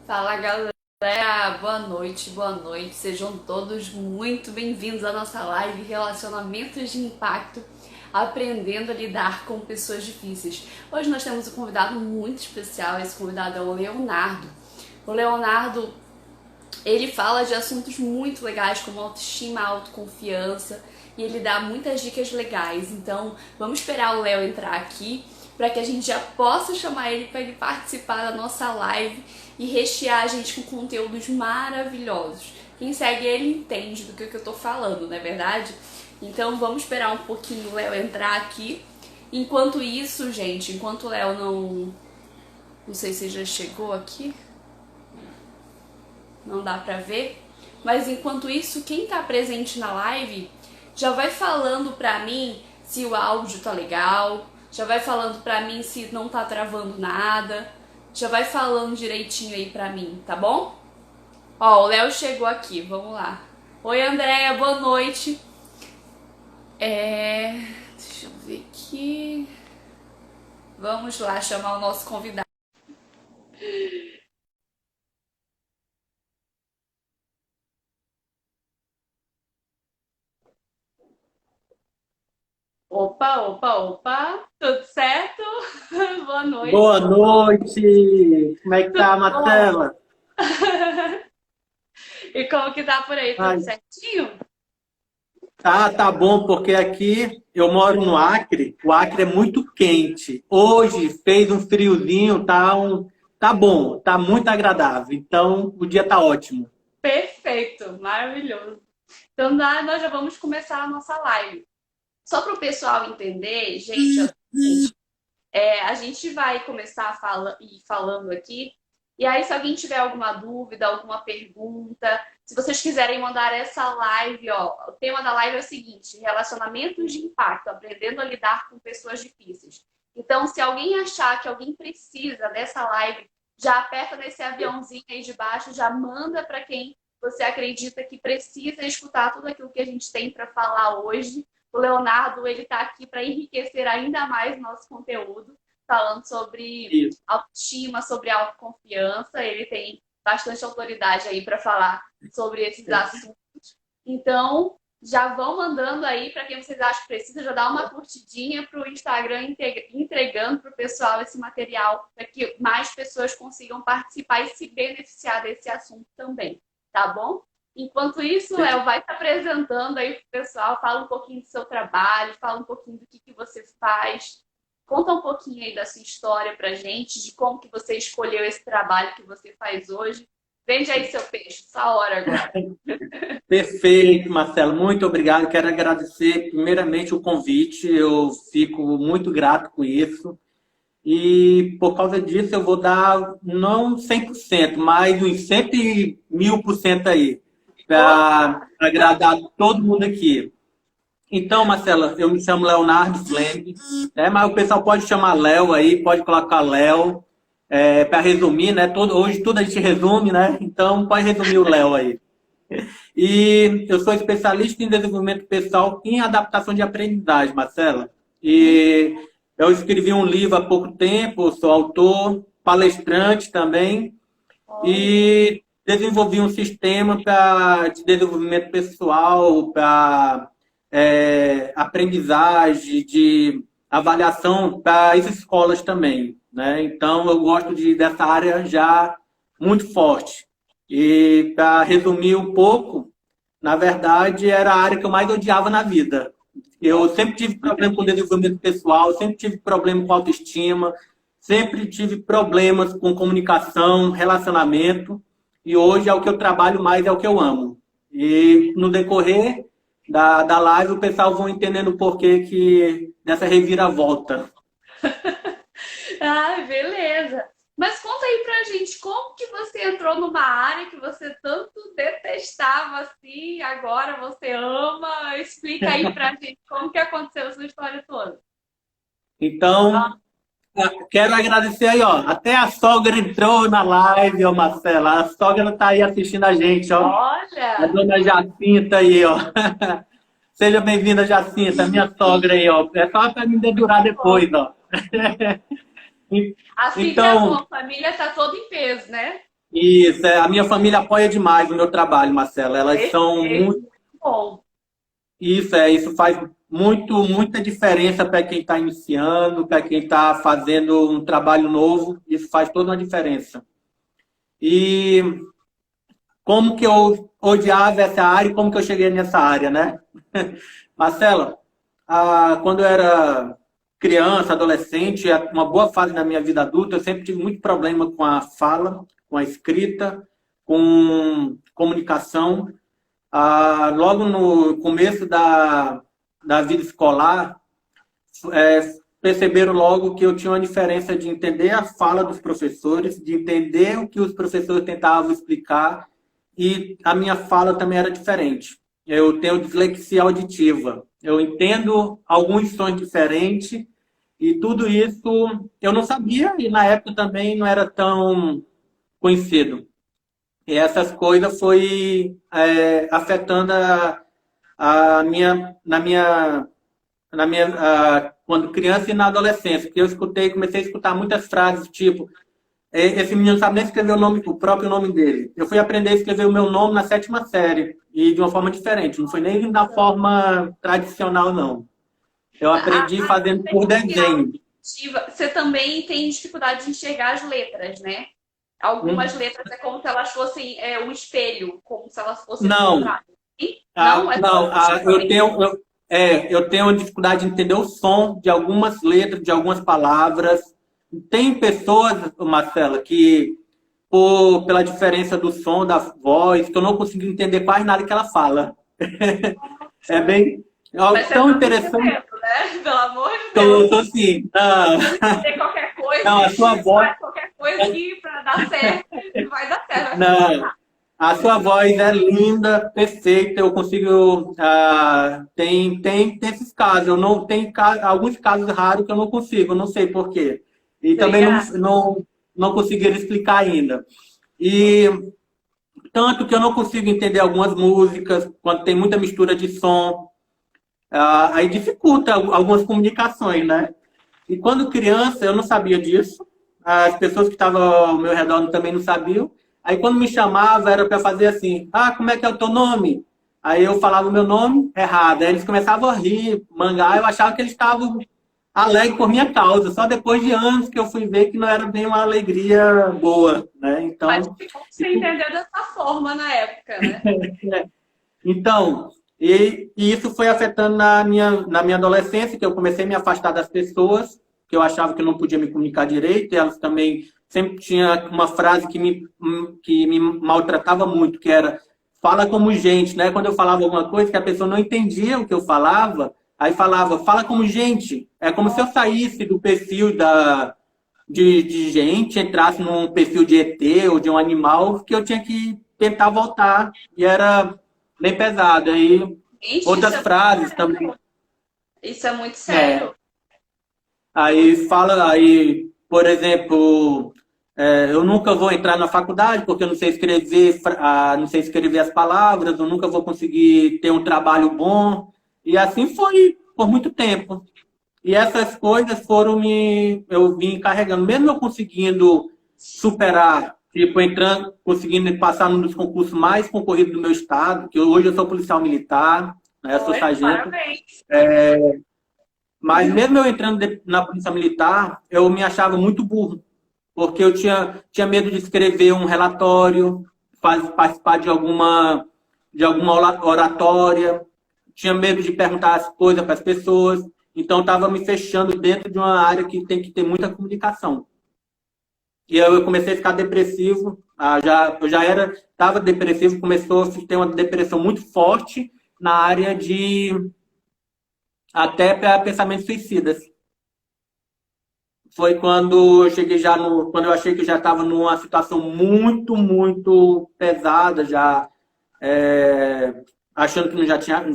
Fala galera, boa noite, boa noite. Sejam todos muito bem-vindos à nossa live Relacionamentos de Impacto, aprendendo a lidar com pessoas difíceis. Hoje nós temos um convidado muito especial, esse convidado é o Leonardo. O Leonardo, ele fala de assuntos muito legais como autoestima, autoconfiança e ele dá muitas dicas legais. Então vamos esperar o Léo entrar aqui para que a gente já possa chamar ele para ele participar da nossa live e rechear a gente com conteúdos maravilhosos. Quem segue ele entende do que eu tô falando, não é verdade? Então vamos esperar um pouquinho o Léo entrar aqui. Enquanto isso, gente, enquanto o Léo não sei se já chegou aqui, não dá pra ver, mas enquanto isso, quem tá presente na live já vai falando pra mim se o áudio tá legal, já vai falando pra mim se não tá travando nada, já vai falando direitinho aí pra mim, tá bom? Ó, o Léo chegou aqui, vamos lá. Oi, Andréia, boa noite. Deixa eu ver aqui. Vamos lá chamar o nosso convidado. Opa, opa, opa, tudo certo? Boa noite. Boa noite! Como é que Tudo tá, bom? Marcela? E como que tá por aí? Tudo Ai, certinho? tá bom, porque aqui eu moro no Acre, o Acre é muito quente. Hoje fez um friozinho, tá bom, tá muito agradável. Então, o dia tá ótimo. Perfeito, maravilhoso. Então, nós já vamos começar a nossa live. Só para o pessoal entender, gente, é o seguinte, a gente vai começar falando aqui, e aí se alguém tiver alguma dúvida, alguma pergunta, se vocês quiserem mandar essa live, ó, o tema da live é o seguinte, relacionamentos de impacto, aprendendo a lidar com pessoas difíceis. Então, se alguém achar que alguém precisa dessa live, já aperta nesse aviãozinho aí de baixo, já manda para quem você acredita que precisa escutar tudo aquilo que a gente tem para falar hoje. O Leonardo, ele está aqui para enriquecer ainda mais o nosso conteúdo, falando sobre Isso. autoestima, sobre autoconfiança. Ele tem bastante autoridade aí para falar sobre esses assuntos. Então, já vão mandando aí para quem vocês acham que precisa, já dá uma curtidinha para o Instagram entregando para o pessoal esse material para que mais pessoas consigam participar e se beneficiar desse assunto também, tá bom? Enquanto isso, Léo, vai se apresentando aí pro pessoal, fala um pouquinho do seu trabalho, fala um pouquinho do que você faz, conta um pouquinho aí da sua história pra gente, de como que você escolheu esse trabalho que você faz hoje. Vende aí seu peixe, sua hora agora. Perfeito, Marcelo. Muito obrigado. Quero agradecer primeiramente o convite. Eu fico muito grato com isso. E por causa disso eu vou dar não 100%, mas uns 100.000% aí, Opa! para agradar todo mundo aqui. Então, Marcela, eu me chamo Leonardo Fleming, né? Mas o pessoal pode chamar Léo aí, pode colocar Léo, para resumir, né? Hoje tudo a gente resume, né? Então pode resumir o Léo aí. E eu sou especialista em desenvolvimento pessoal em adaptação de aprendizagem, Marcela. E eu escrevi um livro há pouco tempo, sou autor, palestrante também, Olha, e desenvolvi um sistema de desenvolvimento pessoal, para aprendizagem, de avaliação para as escolas também. Né? Então, eu gosto dessa área já muito forte. E para resumir um pouco, na verdade, era a área que eu mais odiava na vida. Eu sempre tive problema com desenvolvimento pessoal, sempre tive problema com autoestima, sempre tive problemas com comunicação, relacionamento, e hoje é o que eu trabalho mais, é o que eu amo. E no decorrer da live, o pessoal vão entendendo o porquê dessa reviravolta. ai, beleza. Mas conta aí pra gente, como que você entrou numa área que você tanto detestava assim, agora você ama? Explica aí pra gente como que aconteceu essa história toda. Então, quero agradecer aí, ó. Até a sogra entrou na live, ó, Marcela. A sogra tá aí assistindo a gente, ó. A Olha, dona Jacinta aí, ó. Seja bem-vinda, Jacinta, minha sogra aí, ó. É só para me dedurar depois, ó. assim que é bom, Então, a família tá toda em peso, né? Isso, a minha família apoia demais o meu trabalho, Marcela. Elas são Perfeito, muito. muito bom. Isso faz muita diferença para quem está iniciando, para quem está fazendo um trabalho novo. Isso faz toda uma diferença. E como que eu odiava essa área e como que eu cheguei nessa área, né? Marcela, quando eu era criança, adolescente, uma boa fase da minha vida adulta, eu sempre tive muito problema com a fala, com a escrita, com comunicação. Logo no começo da vida escolar, perceberam logo que eu tinha uma diferença de entender a fala dos professores, de entender o que os professores tentavam explicar, e a minha fala também era diferente. Eu tenho dislexia auditiva. Eu entendo alguns sons diferentes, e tudo isso eu não sabia, e na época também não era tão conhecido. E essas coisas foi afetando quando criança e na adolescência, porque comecei a escutar muitas frases tipo, esse menino não sabe nem escrever o próprio nome dele. Eu fui aprender a escrever o meu nome na sétima série, e de uma forma diferente, não foi nem da forma tradicional, não. Eu aprendi fazendo por desenho. Você também tem dificuldade de enxergar as letras, né? Algumas letras é como se elas fossem um espelho, como se elas fossem o Não, contrário. Não, é não, só eu tenho dificuldade de entender o som de algumas letras, de algumas palavras. Tem pessoas, Marcela, que pela diferença do som, da voz, que eu não consigo entender quase nada que ela fala. É bem Mas você tão tá interessante. entendendo, né? Pelo amor de Deus. Tô assim. Não entender qualquer coisa, Não, a sua voz. faz qualquer coisa que pra dar certo, vai dar certo. Não, a sua voz é linda, perfeita. Eu consigo. Tem esses casos. Eu não tem alguns casos raros que eu não consigo, não sei por quê. E também não conseguiram explicar ainda. E tanto que eu não consigo entender algumas músicas quando tem muita mistura de som. Aí dificulta algumas comunicações, né? E quando criança, eu não sabia disso. As pessoas que estavam ao meu redor também não sabiam. Aí quando me chamava, era para fazer assim, como é que é o teu nome? Aí eu falava o meu nome errado. Aí eles começavam a rir, mangar. Eu achava que eles estavam alegres por minha causa. Só depois de anos que eu fui ver que não era bem uma alegria boa, né? Então, mas ficou você entendeu dessa forma na época, né? Então, e isso foi afetando na minha adolescência, que eu comecei a me afastar das pessoas, que eu achava que eu não podia me comunicar direito, e elas também sempre tinha uma frase que me maltratava muito, que era fala como gente, né? Quando eu falava alguma coisa que a pessoa não entendia o que eu falava, aí falava, fala como gente. É como se eu saísse do perfil de gente, entrasse num perfil de ET ou de um animal, que eu tinha que tentar voltar. E era bem pesado. Aí Gente, outras frases também. Isso é muito sério. Aí, por exemplo, eu nunca vou entrar na faculdade porque eu não sei escrever, não sei escrever as palavras, eu nunca vou conseguir ter um trabalho bom. E assim foi por muito tempo. E essas coisas eu vim carregando, mesmo eu conseguindo superar, tipo, conseguindo passar num dos concursos mais concorridos do meu estado, que hoje eu sou policial militar, né, eu sou sargento. Parabéns. Mas mesmo eu entrando na polícia militar, eu me achava muito burro, porque eu tinha medo de escrever um relatório, participar de alguma oratória, tinha medo de perguntar as coisas para as pessoas, então estava me fechando dentro de uma área que tem que ter muita comunicação. E eu comecei a ficar depressivo, eu já estava depressivo, começou a ter uma depressão muito forte na área até para pensamentos suicidas. Foi quando eu cheguei quando eu achei que eu já estava numa situação muito, muito pesada, já achando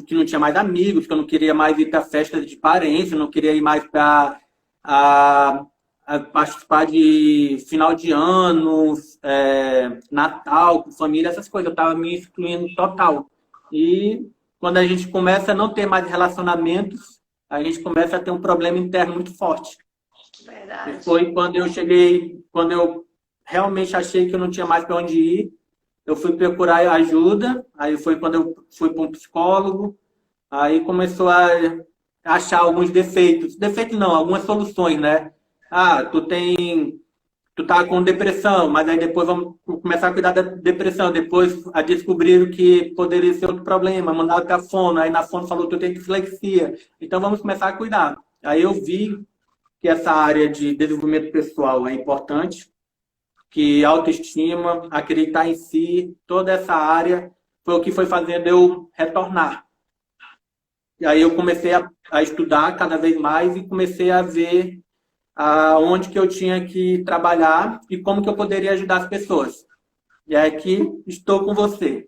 que não tinha mais amigos, que eu não queria mais ir para festas de parentes, não queria ir mais para participar de final de ano, Natal, com família, essas coisas. Eu estava me excluindo total. E quando a gente começa a não ter mais relacionamentos, a gente começa a ter um problema interno muito forte. Verdade. E foi quando eu realmente achei que eu não tinha mais para onde ir. Eu fui procurar ajuda, aí foi quando eu fui para um psicólogo, aí começou a achar alguns defeitos. Defeitos não, algumas soluções, né? Ah, tu tá com depressão, mas aí depois vamos começar a cuidar da depressão. Depois a descobriram que poderia ser outro problema, mandaram para a fono, aí na fono falou que tu tem dislexia. Então vamos começar a cuidar. Aí eu vi que essa área de desenvolvimento pessoal é importante, que autoestima, acreditar em si, toda essa área foi o que foi fazendo eu retornar. E aí eu comecei a estudar cada vez mais e comecei a ver onde que eu tinha que trabalhar e como que eu poderia ajudar as pessoas. E é aqui estou com você.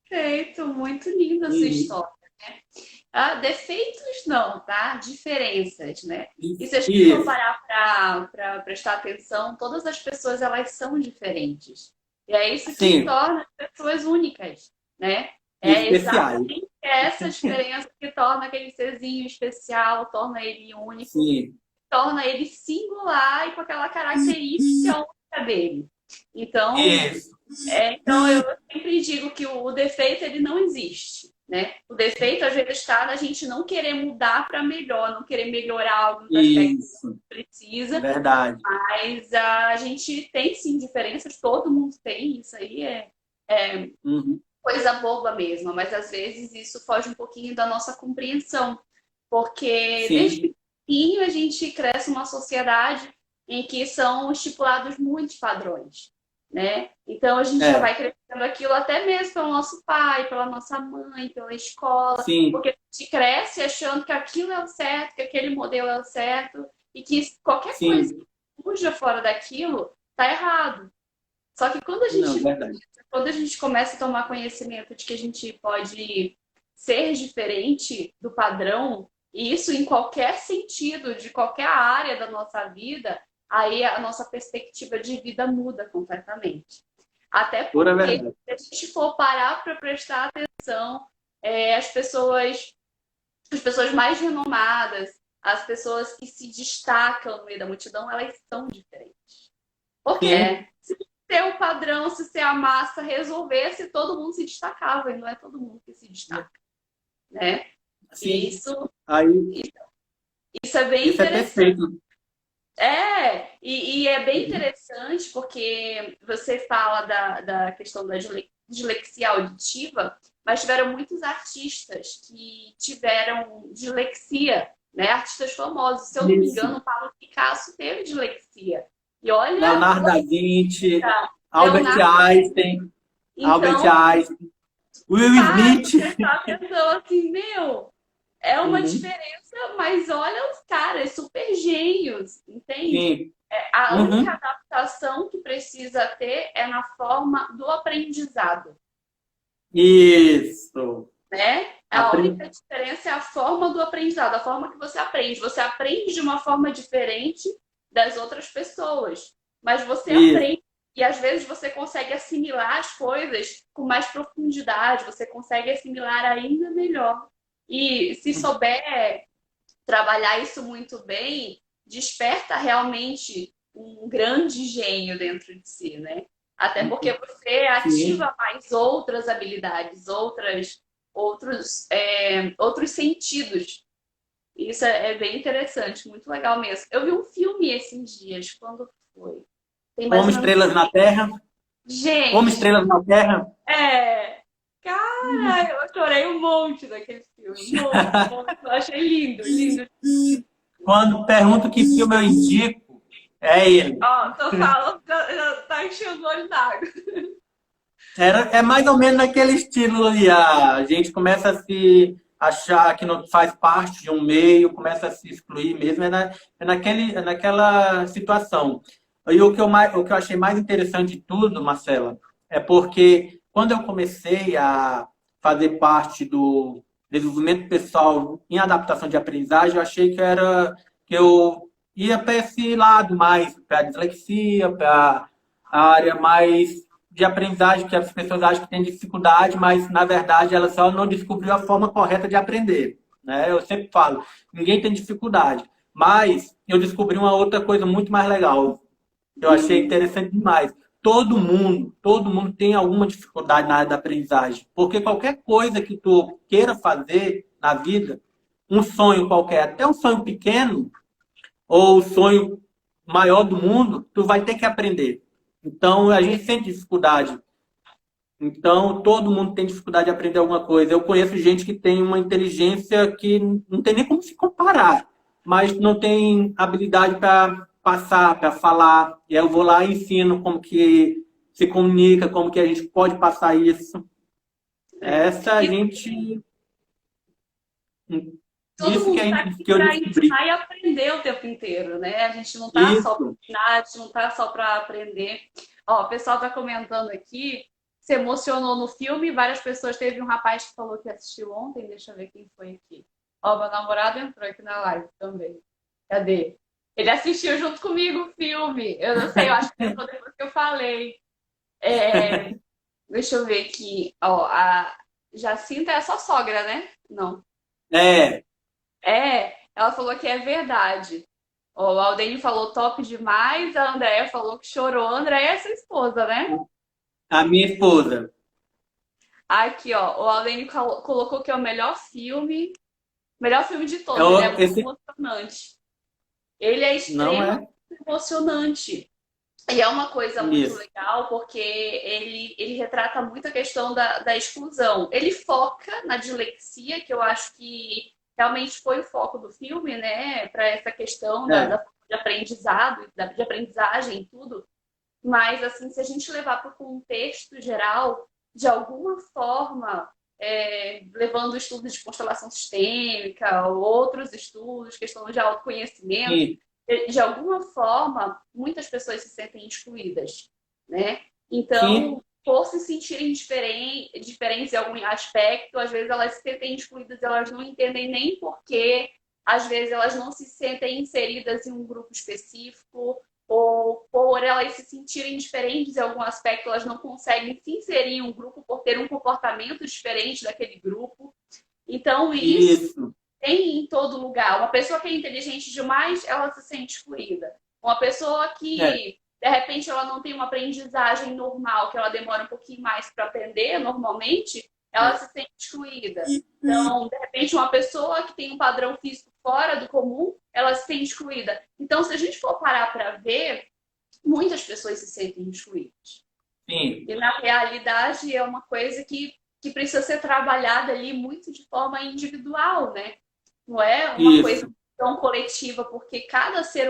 Perfeito, muito linda a sua história, né? Ah, defeitos não, tá? Diferenças, né? E se a gente for Isso, parar para prestar atenção, todas as pessoas elas são diferentes. E é isso que sim, torna as pessoas únicas, né? É especiais. exatamente essa diferença que torna aquele serzinho especial, torna ele único, Sim, torna ele singular e com aquela característica única dele. Então, isso, então eu sempre digo que o defeito ele não existe, né? O defeito às vezes está na gente não querer mudar para melhor, não querer melhorar alguns aspectos isso, que precisa, verdade. mas a gente tem sim diferenças, todo mundo tem, isso aí é Uhum. coisa boba mesmo, mas às vezes isso foge um pouquinho da nossa compreensão, porque Sim, desde pequenininho a gente cresce numa sociedade em que são estipulados muitos padrões, né? Então a gente já é, vai crescendo aquilo até mesmo pelo nosso pai, pela nossa mãe, pela escola, sim, porque a gente cresce achando que aquilo é o certo, que aquele modelo é o certo e que qualquer coisa sim. que fuja fora daquilo tá errado. Só que Não, verdade. quando a gente começa a tomar conhecimento de que a gente pode ser diferente do padrão, e isso em qualquer sentido, de qualquer área da nossa vida, aí a nossa perspectiva de vida muda completamente. Até Pura porque, verdade. se a gente for parar para prestar atenção, é, as pessoas mais renomadas, as pessoas que se destacam no meio da multidão, elas são diferentes. Por Sim, quê? Se o padrão, se a massa resolvesse, todo mundo se destacava, e não é todo mundo que se destaca, né? E sim. isso, Aí, isso é bem isso é interessante. perfeito. E é bem interessante porque você fala da questão da dislexia auditiva, mas tiveram muitos artistas que tiveram dislexia, né? Artistas famosos. Se eu não me Isso. engano, Pablo Picasso teve dislexia. E olha Leonardo o da Vinci, Albert Leonardo. Einstein, Albert Então, Einstein, Will para Smith. prestar atenção assim, meu, é uma Uhum. diferença, mas olha os caras, super gênios, entende? Sim. A única Uhum. adaptação que precisa ter é na forma do aprendizado, Isso. né? A única diferença é a forma do aprendizado, a forma que você aprende. Você aprende de uma forma diferente das outras pessoas, mas você Isso. aprende. E às vezes você consegue assimilar as coisas com mais profundidade, você consegue assimilar ainda melhor. E se souber trabalhar isso muito bem, desperta realmente um grande gênio dentro de si, né? Até porque você Sim. ativa mais outras habilidades, outros sentidos. Isso é bem interessante, muito legal mesmo. Eu vi um filme esses dias, quando foi? Tem mais Como ou menos. estrelas na Terra. Como Gente, estrelas na Terra. é. Cara, eu chorei um monte daquele filme. Um monte, um monte. Eu achei lindo, lindo. Quando pergunto que filme eu indico, é ele. Ó, tô falando, já tá enchendo o olho d'água. É mais ou menos naquele estilo ali. A gente começa a se achar que não faz parte de um meio, começa a se excluir mesmo. É naquela situação. E o que eu achei mais interessante de tudo, Marcela, é porque quando eu comecei a fazer parte do desenvolvimento pessoal em adaptação de aprendizagem, eu achei que eu ia para esse lado mais, para a dislexia, para a área mais de aprendizagem, que as pessoas acham que têm dificuldade, mas na verdade ela só não descobriu a forma correta de aprender. Né? Eu sempre falo, ninguém tem dificuldade, mas eu descobri uma outra coisa muito mais legal. Eu achei interessante demais. Todo mundo tem alguma dificuldade na área da aprendizagem. Porque qualquer coisa que tu queira fazer na vida, um sonho qualquer, até um sonho pequeno, ou o sonho maior do mundo, tu vai ter que aprender. Então, a gente sente dificuldade. Então, todo mundo tem dificuldade de aprender alguma coisa. Eu conheço gente que tem uma inteligência que não tem nem como se comparar, mas não tem habilidade para passar, para falar. E aí eu vou lá e ensino como que se comunica, como que a gente pode passar isso. Essa a E gente. todo Isso mundo está aqui que eu para descobri. ensinar e aprender o tempo inteiro, né? A gente não está só para Isso. ensinar, a gente não está só para aprender. Ó, o pessoal está comentando aqui, se emocionou no filme, várias pessoas. Teve um rapaz que falou que assistiu ontem, deixa eu ver quem foi aqui. Ó, meu namorado entrou aqui na live também. Cadê? Ele assistiu junto comigo o filme. Eu não sei, eu acho que entrou depois que eu falei. É, deixa eu ver aqui. Ó, a Jacinta é a sua sogra, né? Não. É, Ela falou que é verdade. Ó, o Aldene falou top demais, a Andréia falou que chorou. A Andréia é sua esposa, né? a minha esposa. Aqui, ó, o Aldene colocou que é o melhor filme de todos. Ele é muito Esse, emocionante. Ele é não extremamente é emocionante. E é uma coisa muito isso. legal porque ele retrata muito a questão da exclusão. Ele foca na dislexia, que eu acho que realmente foi o foco do filme, né? Para essa questão É, de aprendizado, de aprendizagem e tudo. Mas, assim, se a gente levar para o contexto geral, de alguma forma, levando estudos de constelação sistêmica, ou outros estudos, questão de autoconhecimento, sim, de alguma forma, muitas pessoas se sentem excluídas, né? sim, Então, por se sentirem diferentes em algum aspecto, às vezes elas se sentem excluídas, elas não entendem nem porquê, às vezes elas não se sentem inseridas em um grupo específico, ou por elas se sentirem diferentes em algum aspecto, elas não conseguem se inserir em um grupo por ter um comportamento diferente daquele grupo. Então, isso isso. tem em todo lugar. Uma pessoa que é inteligente demais, ela se sente excluída. Uma pessoa É, que, de repente, ela não tem uma aprendizagem normal, que ela demora um pouquinho mais para aprender, normalmente, ela se sente excluída. Então, de repente, uma pessoa que tem um padrão físico fora do comum, ela se sente excluída. Então, se a gente for parar para ver, muitas pessoas se sentem excluídas. sim, E, na realidade, é uma coisa que precisa ser trabalhada ali muito de forma individual, né? Não é uma coisa isso. tão coletiva, porque cada ser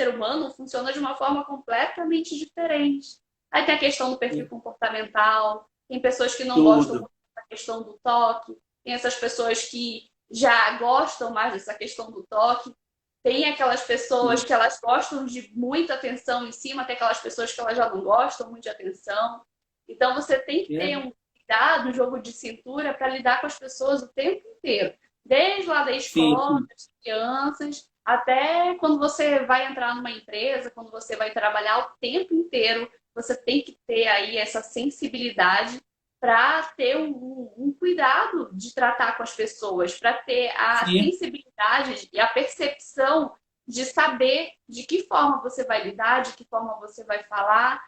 humano funciona de uma forma completamente diferente. Aí tem a questão do perfil comportamental, tem pessoas que não gostam Tudo. muito da questão do toque, tem essas pessoas que já gostam mais dessa questão do toque, tem aquelas pessoas que elas gostam de muita atenção em cima, tem aquelas pessoas que elas já não gostam muito de atenção. Então você tem que ter um cuidado, um jogo de cintura para lidar com as pessoas o tempo inteiro. Desde lá da Sim, escola, sim, das crianças, até quando você vai entrar numa empresa, quando você vai trabalhar o tempo inteiro, você tem que ter aí essa sensibilidade para ter um cuidado de tratar com as pessoas, para ter a sim, sensibilidade e a percepção de saber de que forma você vai lidar, de que forma você vai falar.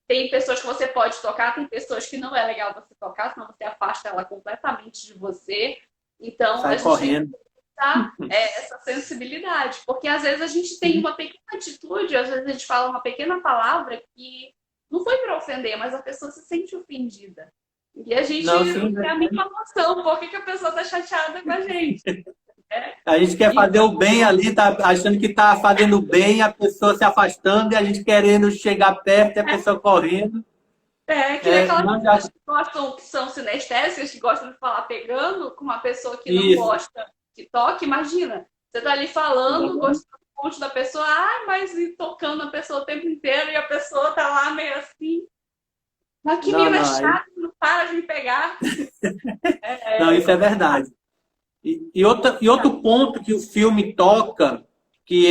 Tem pessoas que você pode tocar, tem pessoas que não é legal você tocar, senão você afasta ela completamente de você. Então, a sai gente tem que correndo. usar essa sensibilidade, porque às vezes a gente tem uma pequena atitude, às vezes a gente fala uma pequena palavra que não foi para ofender, mas a pessoa se sente ofendida. E a gente Não, sim, não tem a mínima noção por que a pessoa está chateada com a gente. Né? a gente quer fazer o Então, bem ali, tá achando que está fazendo bem, a pessoa se afastando e a gente querendo chegar perto e a pessoa correndo. que nem aquelas Não, já, pessoas que gostam, que são sinestésicas, que gostam de falar pegando, com uma pessoa que não isso. gosta que toque, imagina. Você tá ali falando, gostando um monte da pessoa, mas e tocando a pessoa o tempo inteiro e a pessoa tá lá meio assim. Mas que Não, menina não, chata, não para de me pegar. não, É, isso é verdade. E outro ponto que o filme toca, que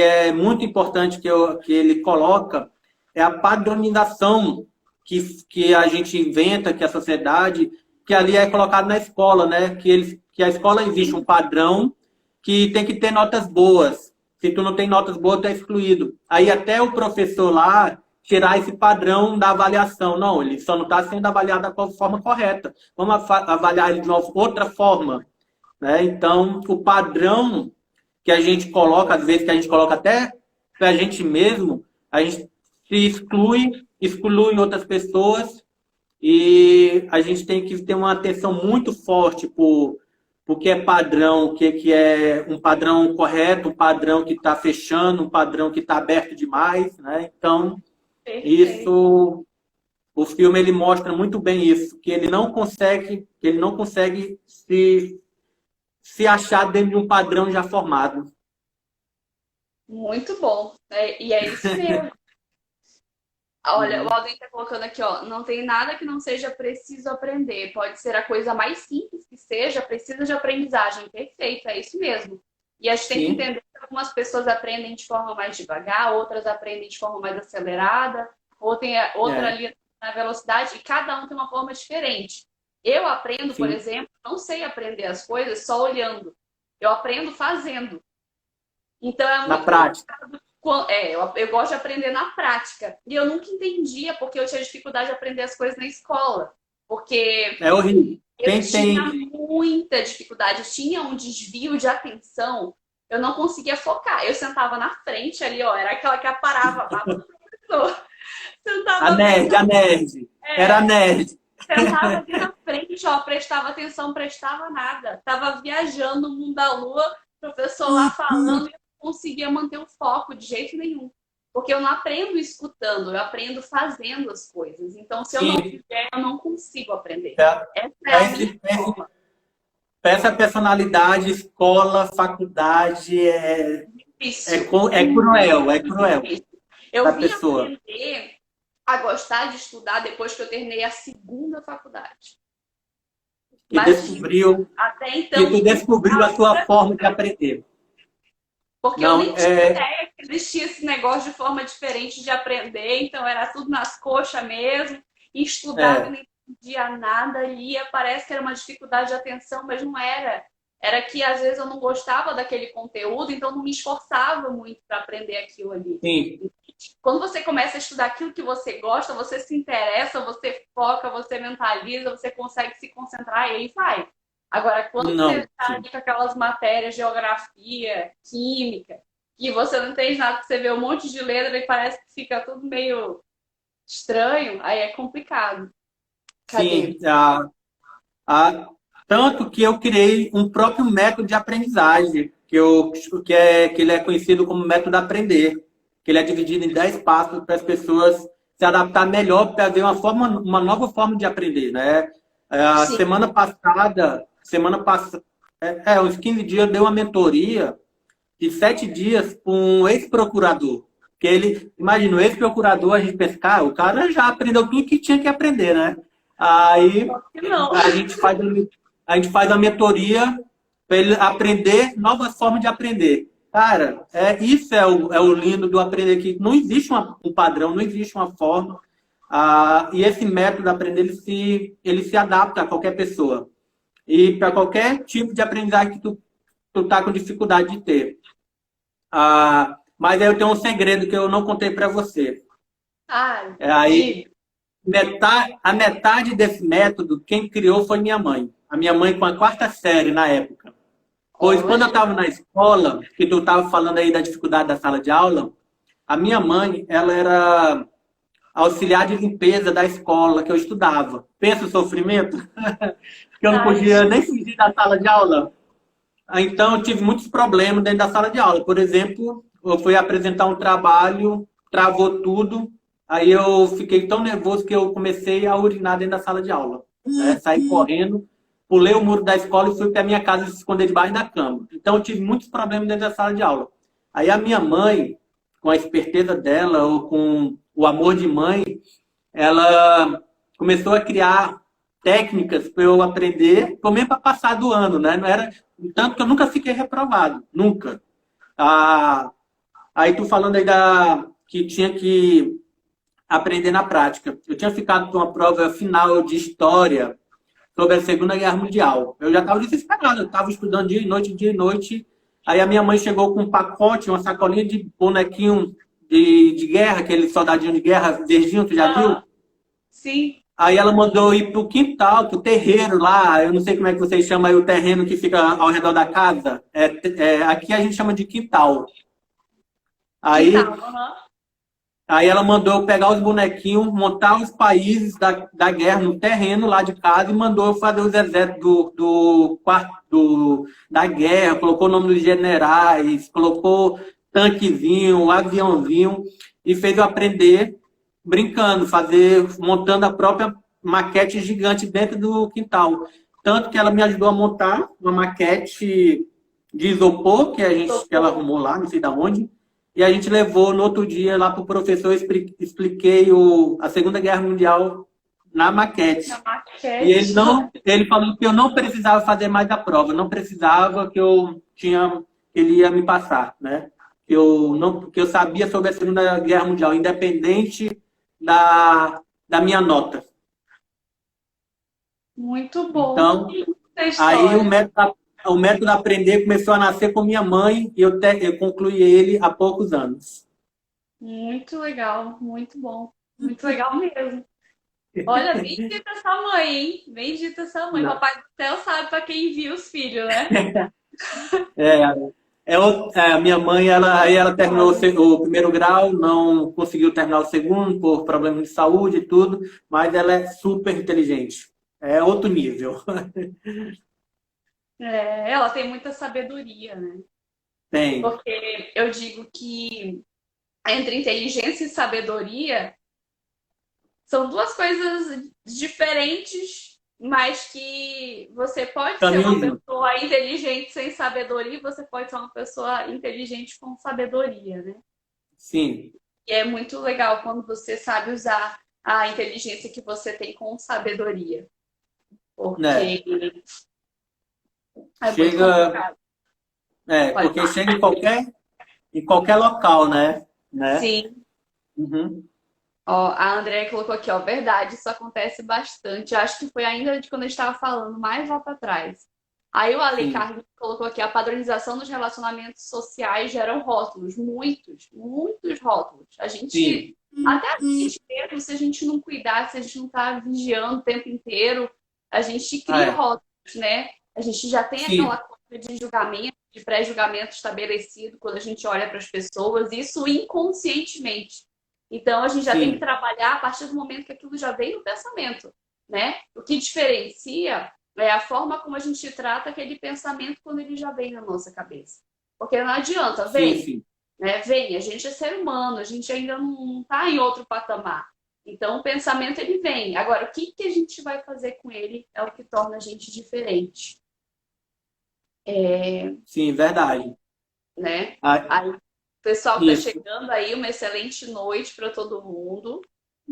é muito importante que ele coloca, é a padronização que a gente inventa, que a sociedade, que ali é colocado na escola, né? Que a escola existe um padrão que tem que ter notas boas. Se tu não tem notas boas, tu é excluído. Aí até o professor lá tirar esse padrão da avaliação. Não, ele só não está sendo avaliado da forma correta. Vamos avaliar ele de uma outra forma, né? Então, o padrão que a gente coloca, às vezes que a gente coloca até para a gente mesmo, a gente se exclui outras pessoas e a gente tem que ter uma atenção muito forte por o que é padrão, o que é um padrão correto, um padrão que está fechando, um padrão que está aberto demais, né? Então, Perfeito. isso, o filme ele mostra muito bem isso, que ele não consegue se achar dentro de um padrão já formado. Muito bom. E é isso mesmo. Olha, o Alden está colocando aqui, ó, não tem nada que não seja preciso aprender. Pode ser a coisa mais simples que seja, precisa de aprendizagem. Perfeito, é isso mesmo. E a gente tem que Sim, entender que algumas pessoas aprendem de forma mais devagar, outras aprendem de forma mais acelerada, ou tem outra é, ali na velocidade, e cada um tem uma forma diferente. Eu aprendo, por sim. exemplo, não sei aprender as coisas só olhando. Eu aprendo fazendo. Então é Na muito prática. complicado. Eu gosto de aprender na prática. E eu nunca entendia porque eu tinha dificuldade de aprender as coisas na escola. Porque É horrível. eu Quem tinha tem. muita dificuldade, eu tinha um desvio de atenção. Eu não conseguia focar. Eu sentava na frente ali, ó, era aquela que aparava lá pro professor. Sentava bem, A nerd. Era a nerd. sentava ali na frente, ó, prestava atenção, prestava nada. Tava viajando no mundo da lua, professor lá falando, e eu não conseguia manter o foco de jeito nenhum. Porque eu não aprendo escutando, eu aprendo fazendo as coisas. Então, se eu não Sim. fizer, eu não consigo aprender. Tá? Essa é Pra a minha forma. essa personalidade, escola, faculdade Difícil. é cruel, é Muito cruel difícil. Eu da vim pessoa. aprender a gostar de estudar depois que eu terminei a segunda faculdade. Que Imagina, descobriu, até que então, tu descobriu a sua forma de aprender. porque eu Não, nem tinha ideia que existia esse negócio de forma diferente de aprender, então era tudo nas coxas mesmo, e estudava e é, não entendia nada, lia, parece que era uma dificuldade de atenção, mas não era. Era que às vezes eu não gostava daquele conteúdo, então não me esforçava muito para aprender aquilo ali. sim, Quando você começa a estudar aquilo que você gosta, você se interessa, você foca, você mentaliza, você consegue se concentrar e aí vai. Agora, quando você não, está sim. ali com aquelas matérias, geografia, química, e você não entende nada, que você vê um monte de letra e parece que fica tudo meio estranho, aí é complicado. Sim, Cadê? a, tanto que eu criei um próprio método de aprendizagem, que ele é conhecido como método aprender, que ele é dividido em 10 passos para as pessoas se adaptar melhor para ver uma nova forma de aprender, né? A Sim. uns 15 dias, eu dei uma mentoria de 7 dias para um ex-procurador. Que ele, imagina, o ex-procurador, a gente pensa, cara, o cara já aprendeu tudo que tinha que aprender, né? Aí Não. a gente faz a mentoria para ele aprender novas formas de aprender. Cara, isso é o lindo do aprender, que não existe um padrão, não existe uma forma. E esse método de aprender, ele se adapta a qualquer pessoa. E para qualquer tipo de aprendizagem que tu tá com dificuldade de ter. Mas aí eu tenho um segredo que eu não contei para você. Ai, Aí, diga. a metade desse método, quem criou foi minha mãe. A minha mãe com a quarta série na época. Pois quando eu Olha. estava na escola, que tu estava falando aí da dificuldade da sala de aula, a minha mãe, ela era auxiliar de limpeza da escola que eu estudava. Pensa o sofrimento, que eu não podia nem Tadinho. fugir da sala de aula. Então, eu tive muitos problemas dentro da sala de aula. Por exemplo, eu fui apresentar um trabalho, travou tudo, aí eu fiquei tão nervoso que eu comecei a urinar dentro da sala de aula. Né? Saí correndo, pulei o muro da escola e fui para minha casa se esconder debaixo da cama. Então, eu tive muitos problemas dentro da sala de aula. Aí a minha mãe, com a esperteza dela, ou com o amor de mãe, ela começou a criar técnicas para eu aprender, pelo menos para passar do ano, né? Não era tanto que eu nunca fiquei reprovado, nunca. Ah, aí tu falando aí que tinha que aprender na prática. Eu tinha ficado com uma prova final de história sobre a Segunda Guerra Mundial. Eu já estava desesperado, eu estava estudando dia e noite, Aí a minha mãe chegou com um pacote, uma sacolinha de bonequinho de guerra, aquele soldadinho de guerra verdinho, tu já viu? Aham. Sim. Aí ela mandou ir pro quintal, pro terreiro lá, eu não sei como é que vocês chamam aí o terreno que fica ao redor da casa. Aqui a gente chama de quintal. Quintal. Aí, Aham. aí ela mandou eu pegar os bonequinhos, montar os países da guerra no terreno lá de casa e mandou eu fazer os exércitos da guerra, colocou o nome dos generais, colocou tanquezinho, aviãozinho e fez eu aprender brincando, montando a própria maquete gigante dentro do quintal. Tanto que ela me ajudou a montar uma maquete de isopor que ela arrumou lá, não sei de onde, e a gente levou no outro dia lá para o professor, expliquei a Segunda Guerra Mundial na Na maquete. E maquete. ele falou que eu não precisava fazer mais a prova, não precisava ele ia me passar, né? Que eu sabia sobre a Segunda Guerra Mundial, independente da minha nota. Muito bom. Então, Que linda aí história. o método aprender começou a nascer com minha mãe e eu concluí ele há poucos anos. Muito legal, muito bom. Muito legal mesmo. Olha, bendita essa mãe, hein? Bendita essa mãe. Não. Papai do céu sabe para quem envia os filhos, né? É, a minha mãe, ela terminou o primeiro grau, não conseguiu terminar o segundo por problemas de saúde e tudo, mas ela é super inteligente. É outro nível. É, ela tem muita sabedoria, né? Tem. Porque eu digo que entre inteligência e sabedoria são duas coisas diferentes, mas que você pode ser uma Caminho junto. pessoa inteligente sem sabedoria, e você pode ser uma pessoa inteligente com sabedoria, né? Sim. E é muito legal quando você sabe usar a inteligência que você tem com sabedoria, Né? porque é muito Chega, complicado. Pode porque falar. chega em qualquer local, né? Sim. Uhum. Ó, a Andrea colocou aqui, ó, verdade, isso acontece bastante. Eu acho que foi ainda de quando a gente estava falando, mais lá para trás. Aí o Ale Sim, Carlos colocou aqui, a padronização dos relacionamentos sociais geram rótulos, muitos, muitos rótulos. A sim. gente, até a gente mesmo, se a gente não cuidar, se a gente não tá vigiando o tempo inteiro, a gente cria É, rótulos, né? A gente já tem aquela sim, coisa de julgamento, de pré-julgamento estabelecido quando a gente olha para as pessoas, isso inconscientemente. Então, a gente já tem que sim. trabalhar a partir do momento que aquilo já vem no pensamento, né? O que diferencia é a forma como a gente trata aquele pensamento quando ele já vem na nossa cabeça. Porque não adianta, Sim, vem, sim. né? Vem, a gente é ser humano, a gente ainda não está em outro patamar. Então, o pensamento, ele vem. Agora, o que a gente vai fazer com ele é o que torna a gente diferente, Sim, verdade. né? Ah, Aí, o pessoal que está isso. chegando aí, uma excelente noite para todo mundo.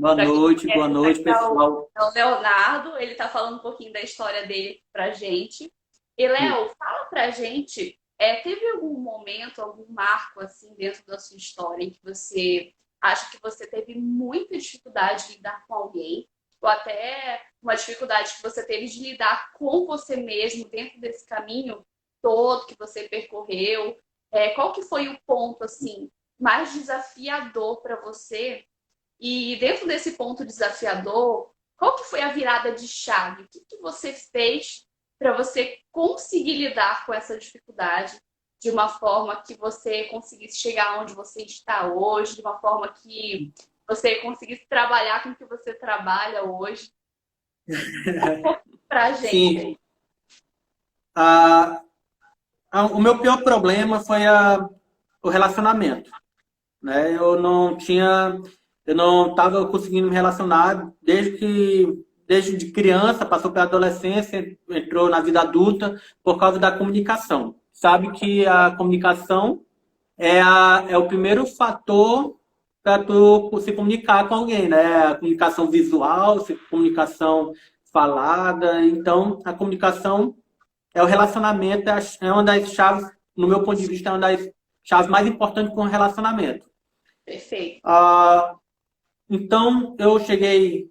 Para quem Boa conhece, noite, aqui é pessoal. é o Leonardo, ele está falando um pouquinho da história dele para gente. E, Léo, fala pra gente, teve algum momento, algum marco assim dentro da sua história em que você acha que você teve muita dificuldade de lidar com alguém, ou até uma dificuldade que você teve de lidar com você mesmo dentro desse caminho todo que você percorreu? Qual que foi o ponto assim mais desafiador para você? E dentro desse ponto desafiador, qual que foi a virada de chave? O que você fez para você conseguir lidar com essa dificuldade de uma forma que você conseguisse chegar onde você está hoje, de uma forma que você conseguisse trabalhar com o que você trabalha hoje? Para a gente Sim. aí. Ah, o meu pior problema foi o relacionamento, né? Eu não estava conseguindo me relacionar desde de criança, passou pela adolescência, entrou na vida adulta por causa da comunicação. Sabe que a comunicação é o primeiro fator para tu se comunicar com alguém, né? A comunicação visual, comunicação falada. Então, a comunicação o relacionamento, é uma das chaves, no meu ponto de vista, é uma das chaves mais importantes com o relacionamento. Perfeito. Ah, então, eu cheguei,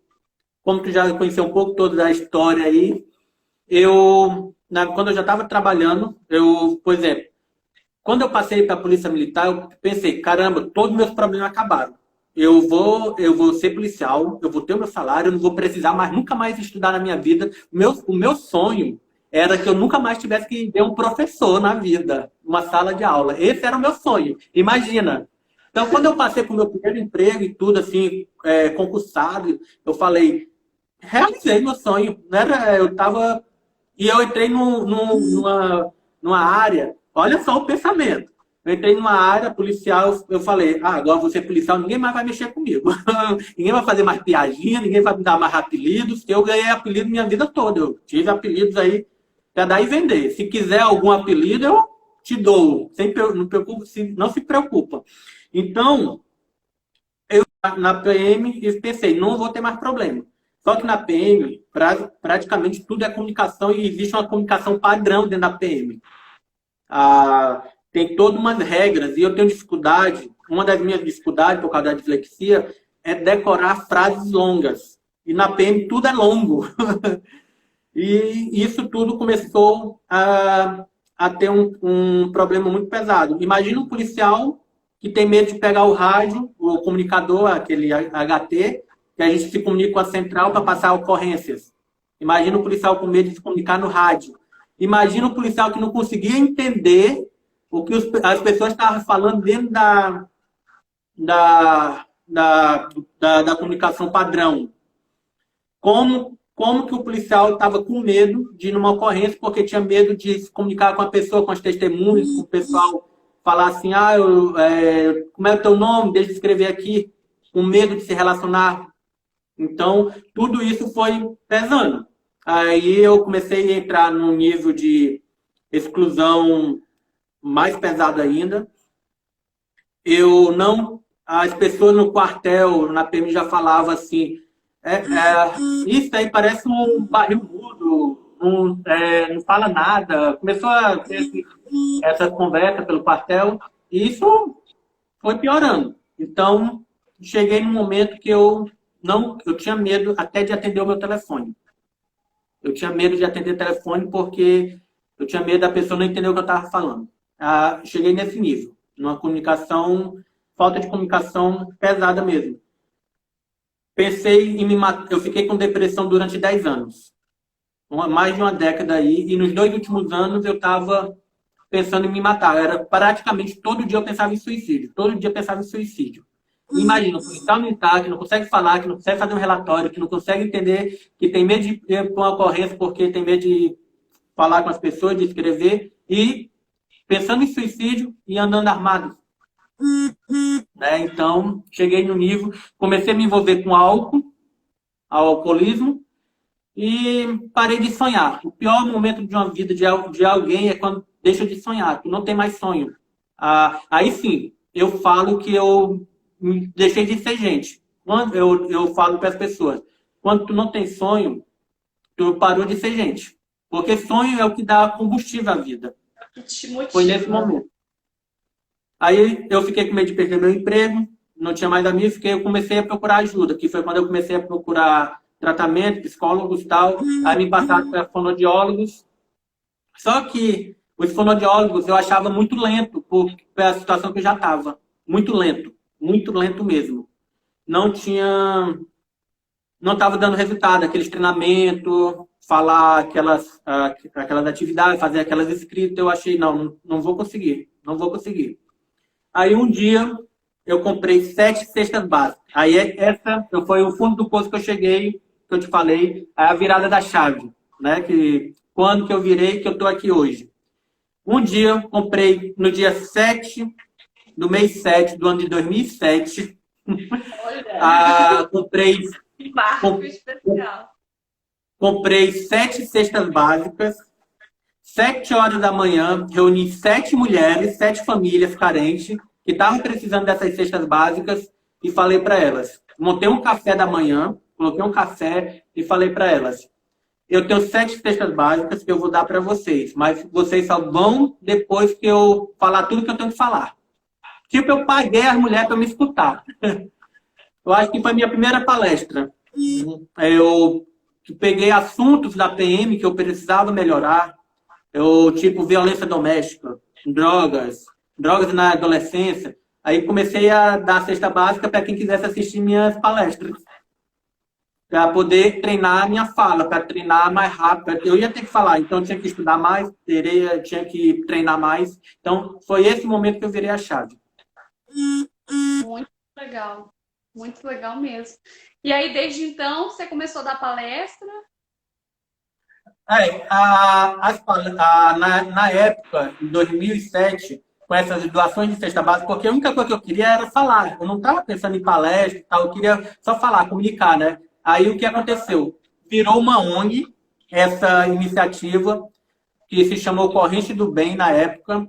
como tu já conheceu um pouco toda a história aí, quando eu já estava trabalhando, por exemplo, Quando eu passei para a Polícia Militar, eu pensei, caramba, todos os meus problemas acabaram. Eu vou ser policial, eu vou ter o meu salário, eu não vou precisar mais, nunca mais estudar na minha vida. O meu sonho era que eu nunca mais tivesse que ver um professor na vida, uma sala de aula. Esse era o meu sonho. Imagina. Então, quando eu passei para o meu primeiro emprego e tudo, assim, concursado, eu falei, realizei meu sonho. Não era, eu tava... E eu entrei numa área, olha só o pensamento. Eu entrei numa área policial, eu falei, agora vou ser policial, ninguém mais vai mexer comigo. Ninguém vai fazer mais piadinha, ninguém vai me dar mais apelidos. Eu ganhei apelido minha vida toda. Eu tive apelidos aí para dar e vender. Se quiser algum apelido, eu te dou. Não se preocupa. Então, eu na PM eu pensei, não vou ter mais problema. Só que na PM, praticamente tudo é comunicação e existe uma comunicação padrão dentro da PM. Tem todas umas regras e eu tenho dificuldade. Uma das minhas dificuldades, por causa da dislexia, é decorar frases longas. E na PM tudo é longo. E isso tudo começou a ter um problema muito pesado. Imagina um policial que tem medo de pegar o rádio, o comunicador, aquele HT, que a gente se comunica com a central para passar ocorrências. Imagina um policial com medo de se comunicar no rádio. Imagina um policial que não conseguia entender o que as pessoas estavam falando dentro da comunicação padrão. Como que o policial estava com medo de ir numa ocorrência porque tinha medo de se comunicar com a pessoa, com as testemunhas, com o pessoal falar assim, como é o teu nome? Deixa eu escrever aqui, com medo de se relacionar. Então, tudo isso foi pesando. Aí eu comecei a entrar num nível de exclusão mais pesado ainda. As pessoas no quartel, na PM, já falavam assim, isso aí parece um barril mudo, não fala nada. Começou a ter essa conversa pelo quartel, e isso foi piorando. Então, cheguei num momento que eu tinha medo até de atender o meu telefone. Eu tinha medo de atender o telefone porque eu tinha medo da pessoa não entender o que eu estava falando. Cheguei nesse nível, numa falta de comunicação pesada mesmo. Pensei em me matar. Eu fiquei com depressão durante 10 anos. Mais de uma década aí. E nos 2 últimos anos eu estava pensando em me matar. Era praticamente todo dia eu pensava em suicídio. Todo dia eu pensava em suicídio. Imagina, um policial militar que não consegue falar, que não consegue fazer um relatório, que não consegue entender, que tem medo de ir para uma ocorrência porque tem medo de falar com as pessoas, de escrever, e pensando em suicídio e andando armado. Então, cheguei no nível, comecei a me envolver com alcoolismo, e parei de sonhar. O pior momento de uma vida de alguém é quando deixa de sonhar, tu não tem mais sonho. Aí sim, eu falo que eu deixei de ser gente. Quando eu falo para as pessoas, quando tu não tem sonho, tu parou de ser gente. Porque sonho é o que dá combustível à vida. Foi nesse momento. Aí eu fiquei com medo de perder meu emprego, não tinha mais amigos, eu comecei a procurar ajuda, que foi quando eu comecei a procurar tratamento, psicólogos e tal. Aí me passaram para fonoaudiólogos. Só que os fonoaudiólogos eu achava muito lento, pela situação que eu já estava. Muito lento mesmo. Não estava dando resultado, aqueles treinamentos, falar aquelas atividades, fazer aquelas escritas. Eu achei, não vou conseguir. Aí um dia eu comprei 7 cestas básicas. Aí essa foi o fundo do poço que eu cheguei, que eu te falei, a virada da chave, né? Quando que eu virei, que eu estou aqui hoje. Um dia eu comprei, no dia 7 do mês 7 do ano de 2007, comprei, Que marco especial. Comprei 7 cestas básicas, 7 horas da manhã, reuni 7 mulheres, 7 famílias carentes, que estavam precisando dessas cestas básicas, e falei para elas. Montei um café da manhã, coloquei um café e falei para elas. Eu tenho 7 cestas básicas que eu vou dar para vocês, mas vocês só vão depois que eu falar tudo que eu tenho que falar. Tipo, eu paguei as mulheres para me escutar. Eu acho que foi a minha primeira palestra. Eu peguei assuntos da PM que eu precisava melhorar. Tipo violência doméstica, drogas, drogas na adolescência. Aí comecei a dar cesta básica para quem quisesse assistir minhas palestras, para poder treinar a minha fala, para treinar mais rápido. Eu ia ter que falar, então eu tinha que estudar mais, tinha que treinar mais. Então, foi esse momento que eu virei a chave. Legal, muito legal mesmo. E aí, desde então, você começou a dar palestra? Na época, em 2007, com essas doações de cesta básica, porque a única coisa que eu queria era falar. Eu não estava pensando em palestra e tal, eu queria só falar, comunicar, né? Aí o que aconteceu? Virou uma ONG, essa iniciativa, que se chamou Corrente do Bem na época,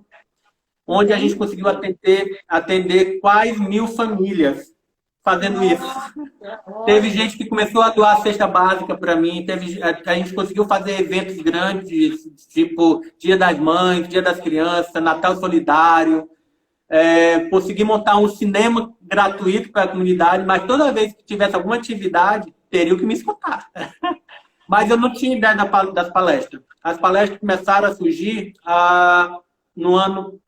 onde a gente conseguiu atender quase 1.000 famílias fazendo isso. Teve gente que começou a doar cesta básica para mim, a gente conseguiu fazer eventos grandes, tipo Dia das Mães, Dia das Crianças, Natal Solidário. Consegui montar um cinema gratuito para a comunidade, mas toda vez que tivesse alguma atividade, teriam que me escutar. Mas eu não tinha ideia das palestras. As palestras começaram a surgir no ano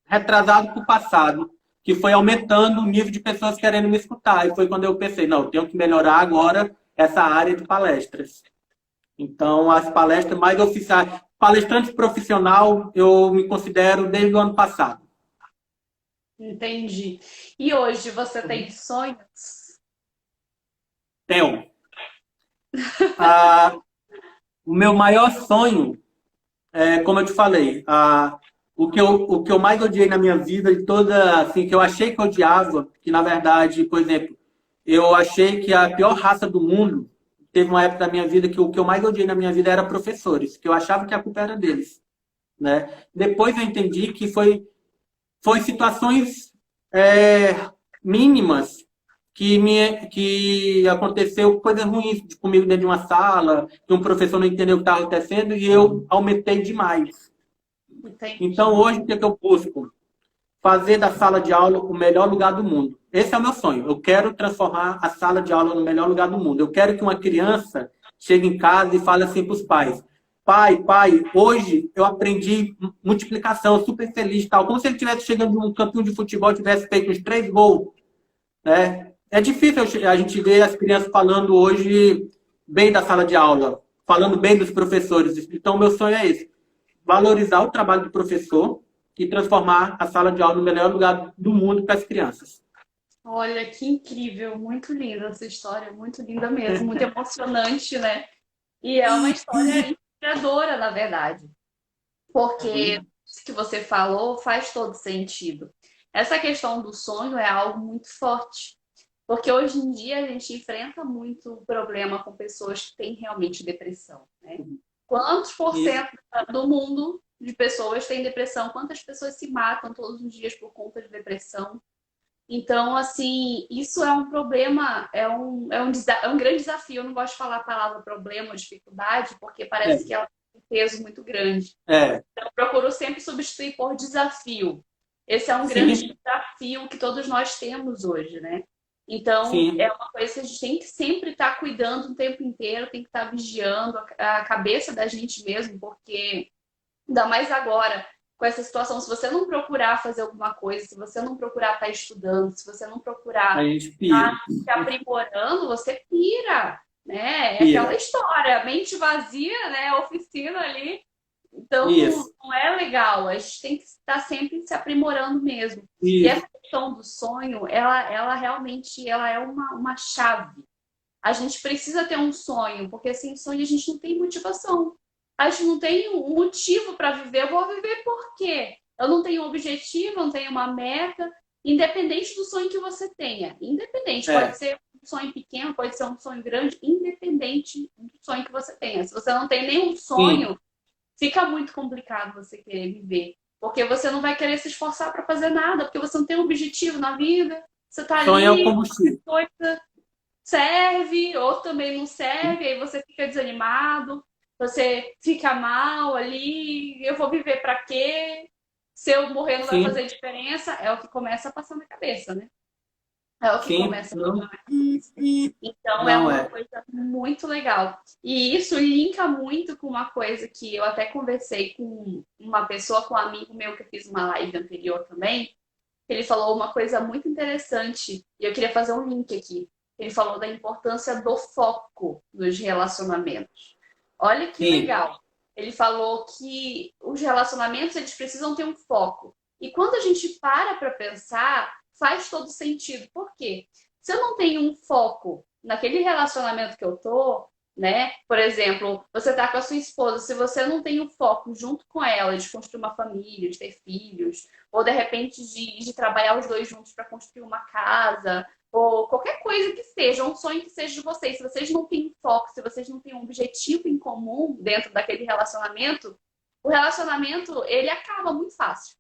retrasado para o passado, que foi aumentando o nível de pessoas querendo me escutar. E foi quando eu pensei, não, eu tenho que melhorar agora essa área de palestras. Então, as palestras mais oficiais, palestrante profissional, eu me considero desde o ano passado. Entendi. E hoje você tem sonhos? Tenho. O meu maior sonho, como eu te falei, o que eu mais odiei na minha vida, de toda, assim, que eu achei que eu odiava, que na verdade, por exemplo, eu achei que a pior raça do mundo, teve uma época da minha vida que o que eu mais odiei na minha vida era professores, que eu achava que a culpa era deles, né? Depois eu entendi que foi situações mínimas que aconteceu coisas ruins comigo dentro de uma sala, que um professor não entendeu o que estava acontecendo e eu aumentei demais. Entendi. Então, hoje, o que eu busco? Fazer da sala de aula o melhor lugar do mundo. Esse é o meu sonho. Eu quero transformar a sala de aula no melhor lugar do mundo. Eu quero que uma criança chegue em casa e fale assim para os pais: pai, hoje eu aprendi multiplicação, super feliz, tal. Como se ele estivesse chegando de um campinho de futebol e tivesse feito uns 3 gols. Né? É difícil a gente ver as crianças falando hoje bem da sala de aula, falando bem dos professores. Então, meu sonho é esse: valorizar o trabalho do professor e transformar a sala de aula no melhor lugar do mundo para as crianças. Olha, que incrível, muito linda essa história, muito linda mesmo, muito emocionante, né? E é uma história inspiradora, na verdade, porque isso que você falou faz todo sentido. Essa questão do sonho é algo muito forte, porque hoje em dia a gente enfrenta muito problema com pessoas que têm realmente depressão, né? Quantos por cento do mundo de pessoas têm depressão? Quantas pessoas se matam todos os dias por conta de depressão? Então, assim, isso é um problema, é um grande desafio. Eu não gosto de falar a palavra problema ou dificuldade, porque parece que ela tem um peso muito grande. Então, eu procuro sempre substituir por desafio. Esse é um grande desafio que todos nós temos hoje, né? Então, é uma coisa que a gente tem que sempre estar cuidando o tempo inteiro, tem que estar vigiando a cabeça da gente mesmo, porque ainda mais agora, com essa situação, se você não procurar fazer alguma coisa, se você não procurar estar estudando, se você não procurar estar se aprimorando, você pira, né? É aquela história, mente vazia, né? Oficina ali. Então, não é legal. A gente tem que estar sempre se aprimorando mesmo. E essa questão do sonho, ela realmente ela é uma chave. A gente precisa ter um sonho, porque sem sonho a gente não tem motivação. A gente não tem um motivo para viver. Eu vou viver por quê? Eu não tenho um objetivo, não tenho uma meta, independente do sonho que você tenha. Independente, pode ser um sonho pequeno, pode ser um sonho grande, independente do sonho que você tenha. Se você não tem nenhum sonho, fica muito complicado você querer viver. Porque você não vai querer se esforçar para fazer nada, porque você não tem um objetivo na vida. Você tá ali, é o combustível. Coisa serve, ou também não serve, aí você fica desanimado. Você fica mal ali, eu vou viver para quê? Se eu morrer não vai fazer diferença, é o que começa a passar na cabeça, né? É o que começa a passar na cabeça. Então é uma coisa muito legal. E isso linka muito com uma coisa que eu até conversei com uma pessoa, com um amigo meu que eu fiz uma live anterior também, ele falou uma coisa muito interessante e eu queria fazer um link aqui. Ele falou da importância do foco nos relacionamentos. Olha que Sim, legal. Ele falou que os relacionamentos eles precisam ter um foco. E quando a gente para pensar, faz todo sentido. Por quê? Se eu não tenho um foco naquele relacionamento que eu tô, né? Por exemplo, você tá com a sua esposa, se você não tem um foco junto com ela de construir uma família, de ter filhos, ou de repente de trabalhar os dois juntos para construir uma casa, ou qualquer coisa que seja, um sonho que seja de vocês, se vocês não têm foco, se vocês não têm um objetivo em comum dentro daquele relacionamento, o relacionamento ele acaba muito fácil,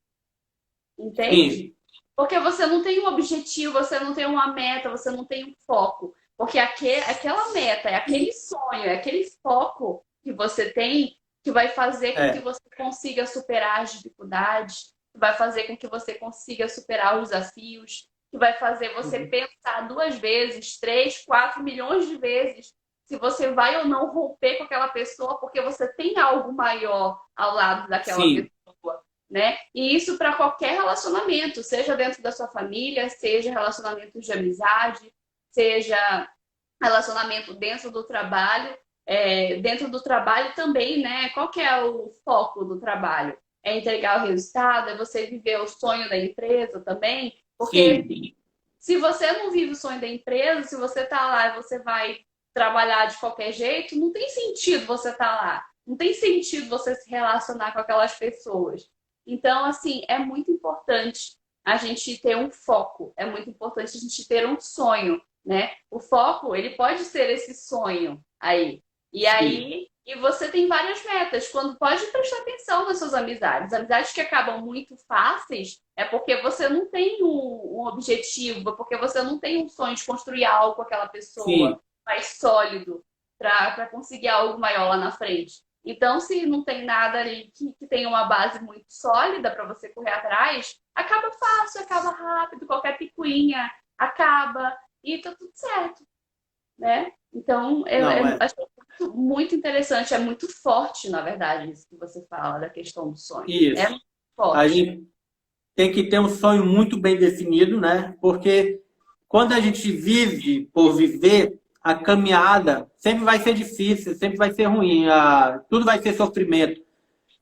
entende? sim, Porque você não tem um objetivo, você não tem uma meta, você não tem um foco. Porque aquela meta, é aquele sonho, é aquele foco que você tem que vai fazer com que é, você consiga superar as dificuldades, que vai fazer com que você consiga superar os desafios, que vai fazer você uhum, pensar 2 vezes, 3, 4 milhões de vezes se você vai ou não romper com aquela pessoa, porque você tem algo maior ao lado daquela sim, pessoa, né? E isso para qualquer relacionamento, seja dentro da sua família, seja relacionamento de amizade, seja relacionamento dentro do trabalho. Dentro do trabalho também, né? Qual que é o foco do trabalho? É entregar o resultado, é você viver o sonho da empresa também, porque sim, se você não vive o sonho da empresa, se você tá lá e você vai trabalhar de qualquer jeito, não tem sentido você estar lá. Não tem sentido você se relacionar com aquelas pessoas. Então, assim, é muito importante a gente ter um foco, é muito importante a gente ter um sonho, né? O foco, ele pode ser esse sonho aí. E sim, aí, e você tem várias metas. Quando pode prestar atenção nas suas amizades. Amizades que acabam muito fáceis é porque você não tem um objetivo, é porque você não tem um sonho de construir algo com aquela pessoa sim. mais sólido para conseguir algo maior lá na frente. Então, se não tem nada ali que tenha uma base muito sólida para você correr atrás, acaba fácil, acaba rápido, qualquer picuinha acaba e tá tudo certo, né? Então, Não, eu achei muito interessante, é muito forte, na verdade, isso que você fala da questão do sonho. É isso. muito A forte. gente tem que ter um sonho muito bem definido, né? Porque quando a gente vive por viver, a caminhada sempre vai ser difícil, sempre vai ser ruim, tudo vai ser sofrimento.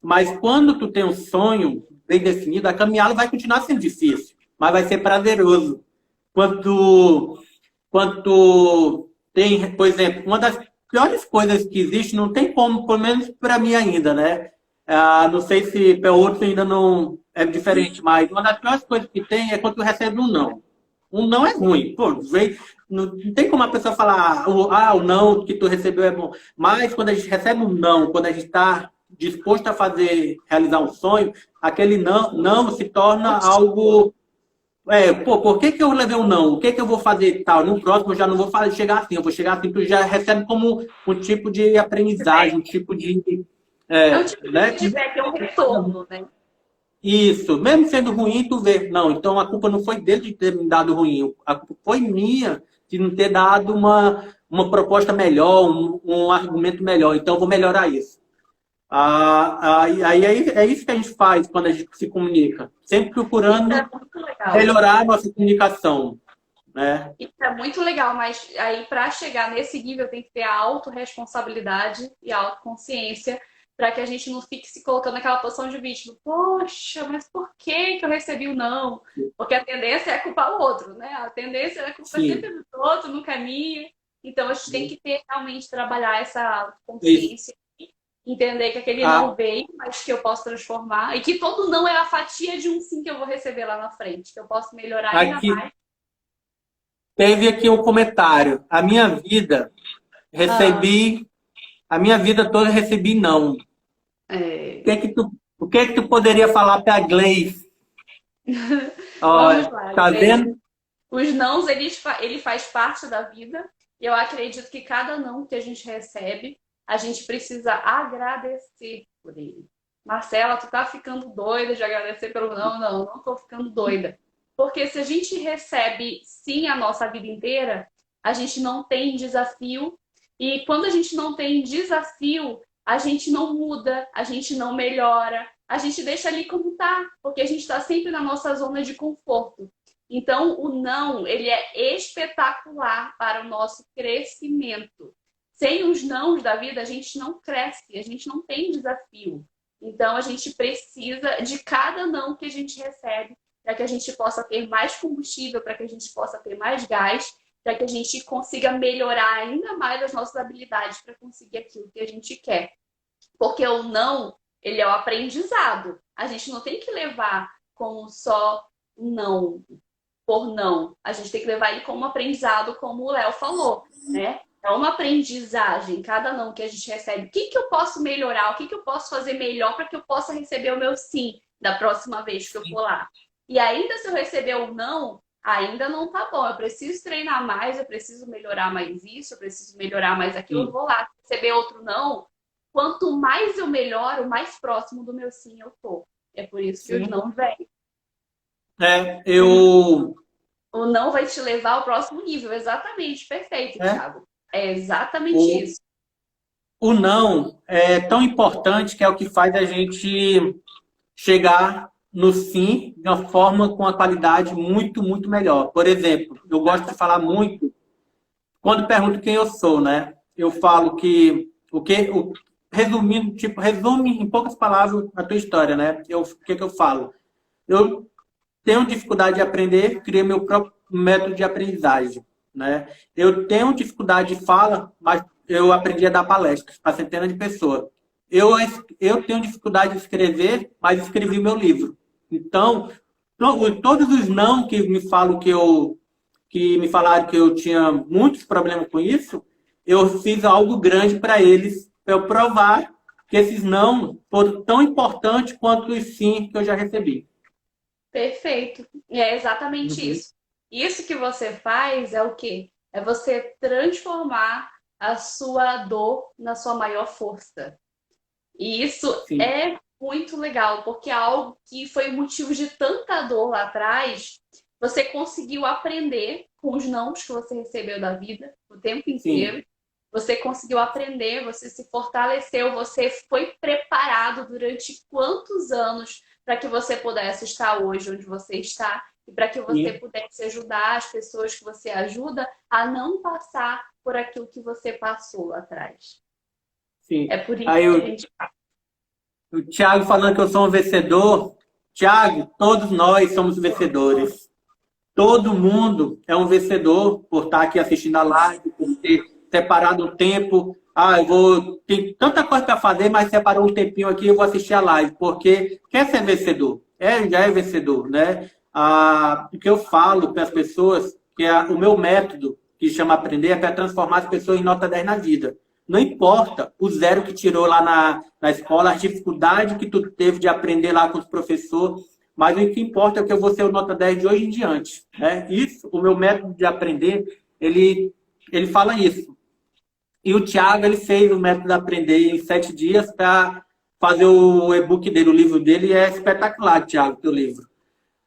Mas quando tu tem um sonho bem definido, a caminhada vai continuar sendo difícil, mas vai ser prazeroso. Quando, quando tem, por exemplo, uma das piores coisas que existe, não tem como, pelo menos para mim ainda, né? Não sei se para outros ainda não é diferente, mas uma das piores coisas que tem é quando tu recebe um não. Um não é ruim. Pô, não tem como a pessoa falar, o não que tu recebeu é bom. Mas quando a gente recebe um não, quando a gente está disposto a fazer, realizar um sonho, aquele não se torna algo. Pô, por que eu levei um não? O que eu vou fazer tal? No próximo eu já não vou chegar assim, eu vou chegar assim, tu já recebe como um tipo de aprendizagem, um tipo de. É um tipo de Né? feedback, é um retorno, né? Isso, mesmo sendo ruim, tu vê. Não, então a culpa não foi dele de ter me dado ruim, a culpa foi minha de não ter dado uma proposta melhor, um argumento melhor. Então eu vou melhorar isso. Aí é isso que a gente faz quando a gente se comunica, sempre Isso é procurando muito legal. melhorar a nossa comunicação, né? Isso é muito legal, mas aí para chegar nesse nível tem que ter a autorresponsabilidade e a autoconsciência para que a gente não fique se colocando naquela posição de vítima. Poxa, mas por que eu recebi o não? Porque a tendência é culpar o outro, né? A tendência é culpar sempre Sim. do outro, nunca é minha. Então a gente tem que ter realmente trabalhar essa Isso. autoconsciência, entender que aquele não Ah, veio, mas que eu posso transformar e que todo não é a fatia de um sim que eu vou receber lá na frente, que eu posso melhorar ainda aqui mais. teve aqui um comentário. Ah, Recebi, a minha vida toda recebi não. é. O que é que tu poderia falar para a Gleice? Ó, Vamos lá, tá Gleice. vendo? Os nãos, ele faz parte da vida. E eu acredito que cada não que a gente recebe, a gente precisa agradecer por ele. Marcela, tu tá ficando doida de agradecer pelo não? Não, não tô ficando doida. Porque se a gente recebe sim a nossa vida inteira, a gente não tem desafio. E quando a gente não tem desafio, a gente não muda, a gente não melhora, a gente deixa ali como tá, porque a gente está sempre na nossa zona de conforto. Então, o não, ele é espetacular para o nosso crescimento. Sem os nãos da vida, a gente não cresce, a gente não tem desafio. Então, a gente precisa de cada não que a gente recebe para que a gente possa ter mais combustível, para que a gente possa ter mais gás, para que a gente consiga melhorar ainda mais as nossas habilidades para conseguir aquilo que a gente quer. Porque o não, ele é o aprendizado. A gente não tem que levar como só não, por não. A gente tem que levar ele como aprendizado, como o Léo falou, né? É uma aprendizagem, cada não que a gente recebe. O que que eu posso melhorar? O que que eu posso fazer melhor para que eu possa receber o meu sim da próxima vez que eu for lá? E ainda se eu receber o não, ainda não tá bom. Eu preciso treinar mais, eu preciso melhorar mais isso, eu preciso melhorar mais aquilo. Eu Sim. vou lá receber outro não. Quanto mais eu melhoro, mais próximo do meu sim eu tô. É por isso que os Sim. não vêm. É, O o não vai te levar ao próximo nível. Exatamente, perfeito, é, Thiago. É exatamente o, isso. o não é tão importante que é o que faz a gente chegar no sim de uma forma com a qualidade muito, muito melhor. Por exemplo, eu gosto de falar muito quando pergunto quem eu sou, né? Eu falo resumindo, tipo, resume em poucas palavras a tua história, né? O que que eu falo? Eu tenho dificuldade de aprender, criei meu próprio método de aprendizagem, né? Eu tenho dificuldade de fala, mas eu aprendi a dar palestras para centenas de pessoas. Eu, eu tenho dificuldade de escrever, mas escrevi meu livro. Então, todos os não que me falam que me falaram que eu tinha muitos problemas com isso, eu fiz algo grande para eles, para eu provar que esses não foram tão importantes quanto os sim que eu já recebi. Perfeito. E é exatamente Uhum. isso. Isso que você faz é o quê? É você transformar a sua dor na sua maior força. E isso Sim, é muito legal, porque é algo que foi motivo de tanta dor lá atrás, você conseguiu aprender com os nãos que você recebeu da vida o tempo sim. inteiro. Você conseguiu aprender, você se fortaleceu, você foi preparado durante quantos anos para que você pudesse estar hoje onde você está e para que você Sim, pudesse ajudar as pessoas que você ajuda a não passar por aquilo que você passou lá atrás. sim. É por isso Aí que a gente. o Thiago falando que eu sou um vencedor. Thiago, todos nós somos vencedores. Todo mundo é um vencedor por estar aqui assistindo a live, por ter separado um tempo. Ah, eu vou. Tem tanta coisa para fazer, mas separou um tempinho aqui, eu vou assistir a live, porque quer ser vencedor. Já é vencedor, né? O que eu falo para as pessoas, que é o meu método, que chama Aprender, é para transformar as pessoas em nota 10 na vida. Não importa o zero que tirou lá na escola, a dificuldade que tu teve de aprender lá com os professores, mas o que importa é que eu vou ser o nota 10 de hoje em diante. Né? Isso, o meu método de aprender, ele fala isso. E o Thiago, ele fez o método de aprender em 7 dias para fazer o e-book dele, o livro dele, e é espetacular, Thiago, teu livro.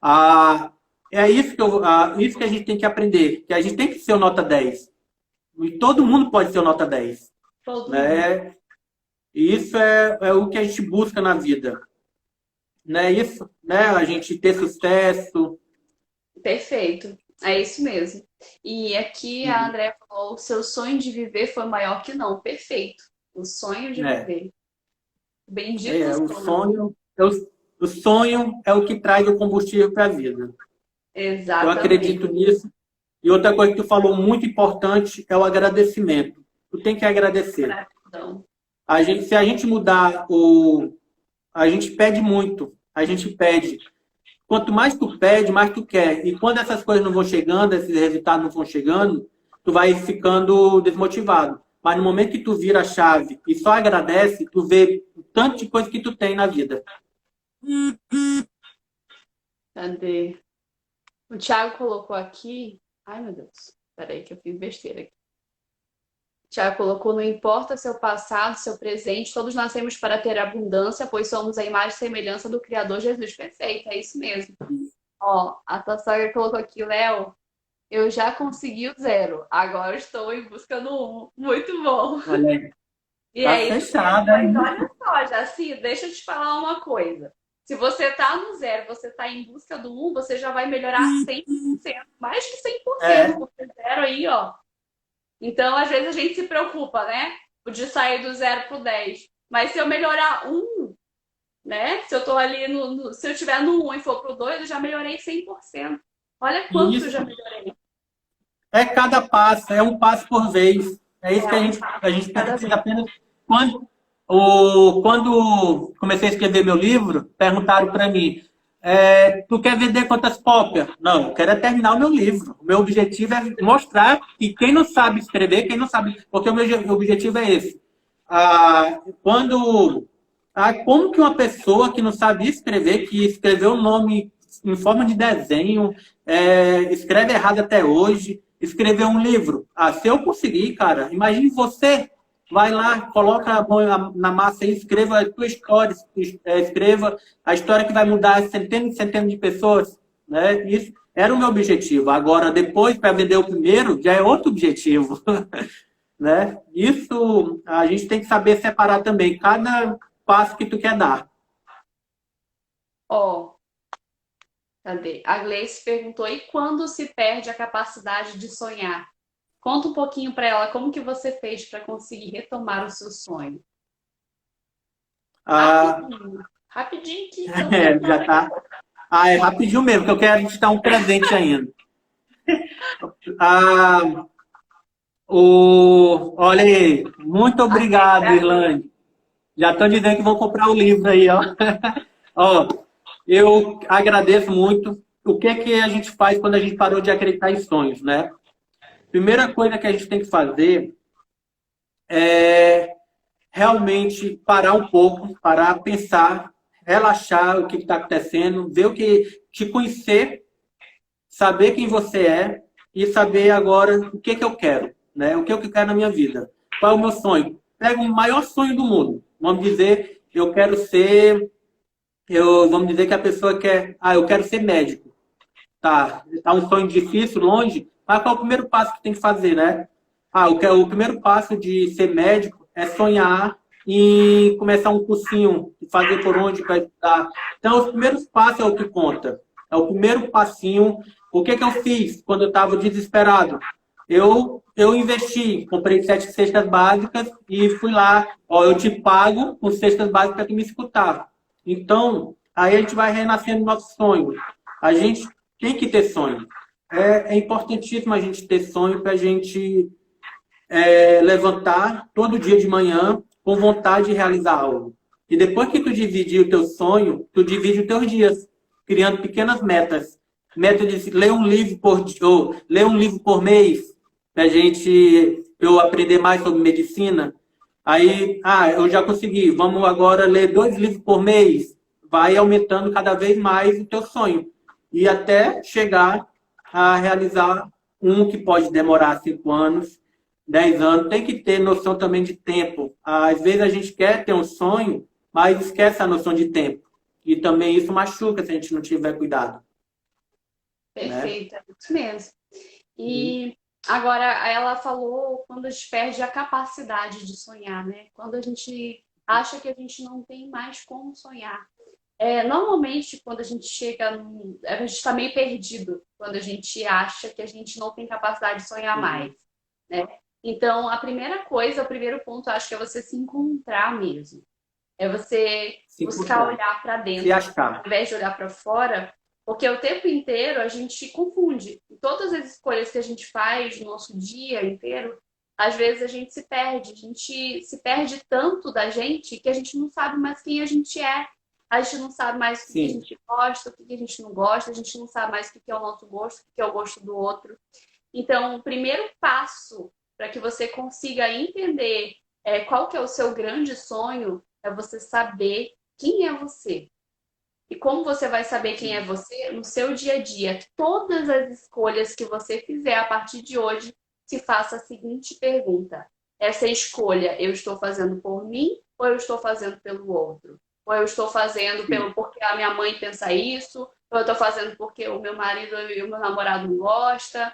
Ah, é isso que a gente tem que aprender, que a gente tem que ser o nota 10. E todo mundo pode ser o nota 10. Todo mundo. Né? E isso é o que a gente busca na vida. Né? Isso, né? A gente ter sucesso. Perfeito. É isso mesmo. E aqui a Uhum. Andrea falou: o seu sonho de viver foi maior que não. Perfeito. O sonho de É, viver. Bendito o sonho. sonho, o sonho é o que traz o combustível para a vida. Eu Exatamente. acredito nisso. E outra coisa que tu falou muito importante é o agradecimento. Tu tem que agradecer. Gratidão. Se a gente mudar a gente pede muito. A gente pede. Quanto mais tu pede, mais tu quer. E quando essas coisas não vão chegando, esses resultados não vão chegando, tu vai ficando desmotivado. Mas no momento que tu vira a chave e só agradece, tu vê o tanto de coisa que tu tem na vida. Cadê? O Thiago colocou aqui. Ai, meu Deus. Peraí, que eu fiz besteira aqui. O Thiago colocou: não importa seu passado, seu presente, todos nascemos para ter abundância, pois somos a imagem e semelhança do Criador Jesus. Perfeito, é isso mesmo. Ó, a tua sogra colocou aqui, Léo. Eu já consegui o zero. Agora estou em busca do um. Muito bom. Olha aí. E Tá é isso mesmo. fechada, Mas hein? olha. ó, Jaci, deixa eu te falar uma coisa. Se você tá no zero, você tá em busca do um, você já vai melhorar 100%, mais que 100%, É, porque zero aí, ó. Então, às vezes a gente se preocupa, né? De sair do zero pro 10. Mas se eu melhorar um, né? Se eu tô ali se eu tiver no um e for pro 2, eu já melhorei 100%. Olha quanto que eu já isso. melhorei. É cada passo, é um passo por vez. É isso É que um a passo gente cada precisa vez. apenas. Quando comecei a escrever meu livro, perguntaram para mim: tu quer vender quantas cópias? Não, eu quero é terminar o meu livro. O meu objetivo é mostrar que quem não sabe escrever, quem não sabe. Porque o meu objetivo é esse. Como que uma pessoa que não sabe escrever, que escreveu o nome em forma de desenho, escreve errado até hoje, escrever um livro? Se eu conseguir, cara, imagine você, vai lá, coloca a mão na massa e escreva a tua história, escreva a história que vai mudar centenas e centenas de pessoas, né? Isso era o meu objetivo. Agora, depois, para vender o primeiro, já é outro objetivo, né? Isso a gente tem que saber separar também cada passo que tu quer dar. Ó, cadê? A Gleice perguntou: e quando se perde a capacidade de sonhar? Conta um pouquinho para ela como que você fez para conseguir retomar o seu sonho. Ah, Rapidinho. Rapidinho que estamos terminando já daqui a tá. pouco. É rapidinho mesmo, que eu quero te dar um presente ainda. Ah, olha aí, muito obrigado, Irlande. Já estão dizendo que vão comprar o livro aí, ó. Ó, eu agradeço muito. O que é que a gente faz quando a gente parou de acreditar em sonhos, né? Primeira coisa que a gente tem que fazer é realmente parar um pouco, parar, pensar, relaxar o que está acontecendo, ver o que te conhecer, saber quem você é e saber agora o que que eu quero, né? O que eu quero na minha vida. Qual é o meu sonho? Pega o maior sonho do mundo. Vamos dizer, eu quero ser, vamos dizer que a pessoa quer, eu quero ser médico. Tá um sonho difícil, longe, mas qual é o primeiro passo que tem que fazer, né? O primeiro passo de ser médico é sonhar e começar um cursinho, e fazer por onde para estudar. Então, os primeiros passos é o que conta. É o primeiro passinho. O que que eu fiz quando eu estava desesperado? Eu investi, comprei 7 cestas básicas e fui lá. Ó, eu te pago com cestas básicas para tu me escutar. Então, aí a gente vai renascendo nosso sonho. A gente tem que ter sonho. É importantíssimo a gente ter sonho para a gente levantar todo dia de manhã com vontade de realizar algo. E depois que tu dividir o teu sonho, tu divide os teus dias, criando pequenas metas. Meta de ler um livro ou ler um livro por mês, para eu aprender mais sobre medicina. Aí, eu já consegui. Vamos agora ler 2 livros por mês. Vai aumentando cada vez mais o teu sonho. E até chegar a realizar um que pode demorar 5 anos, 10 anos. Tem que ter noção também de tempo. Às vezes a gente quer ter um sonho, mas esquece a noção de tempo. E também isso machuca se a gente não tiver cuidado. Né? Perfeito, é isso mesmo. E agora ela falou quando a gente perde a capacidade de sonhar, né? Quando a gente acha que a gente não tem mais como sonhar. Normalmente, quando a gente a gente está meio perdido quando a gente acha que a gente não tem capacidade de sonhar mais, né? Então, a primeira coisa, o primeiro ponto, eu acho que é você se encontrar mesmo. É você Se buscar encontrar, olhar para se dentro, ao achar. invés de olhar para fora, porque o tempo inteiro a gente confunde. Em todas as escolhas que a gente faz no nosso dia inteiro, às vezes a gente se perde. A gente se perde tanto da gente que a gente não sabe mais quem a gente é. A gente não sabe mais o que a Sim. gente gosta, o que a gente não gosta, a gente não sabe mais o que é o nosso gosto, o que é o gosto do outro. Então, o primeiro passo para que você consiga entender qual que é o seu grande sonho é você saber quem é você. E como você vai saber quem é você? No seu dia a dia. Todas as escolhas que você fizer a partir de hoje, se faça a seguinte pergunta: essa escolha eu estou fazendo por mim ou eu estou fazendo pelo outro? Ou eu estou fazendo porque a minha mãe pensa isso? Ou eu estou fazendo porque o meu marido e o meu namorado não gostam?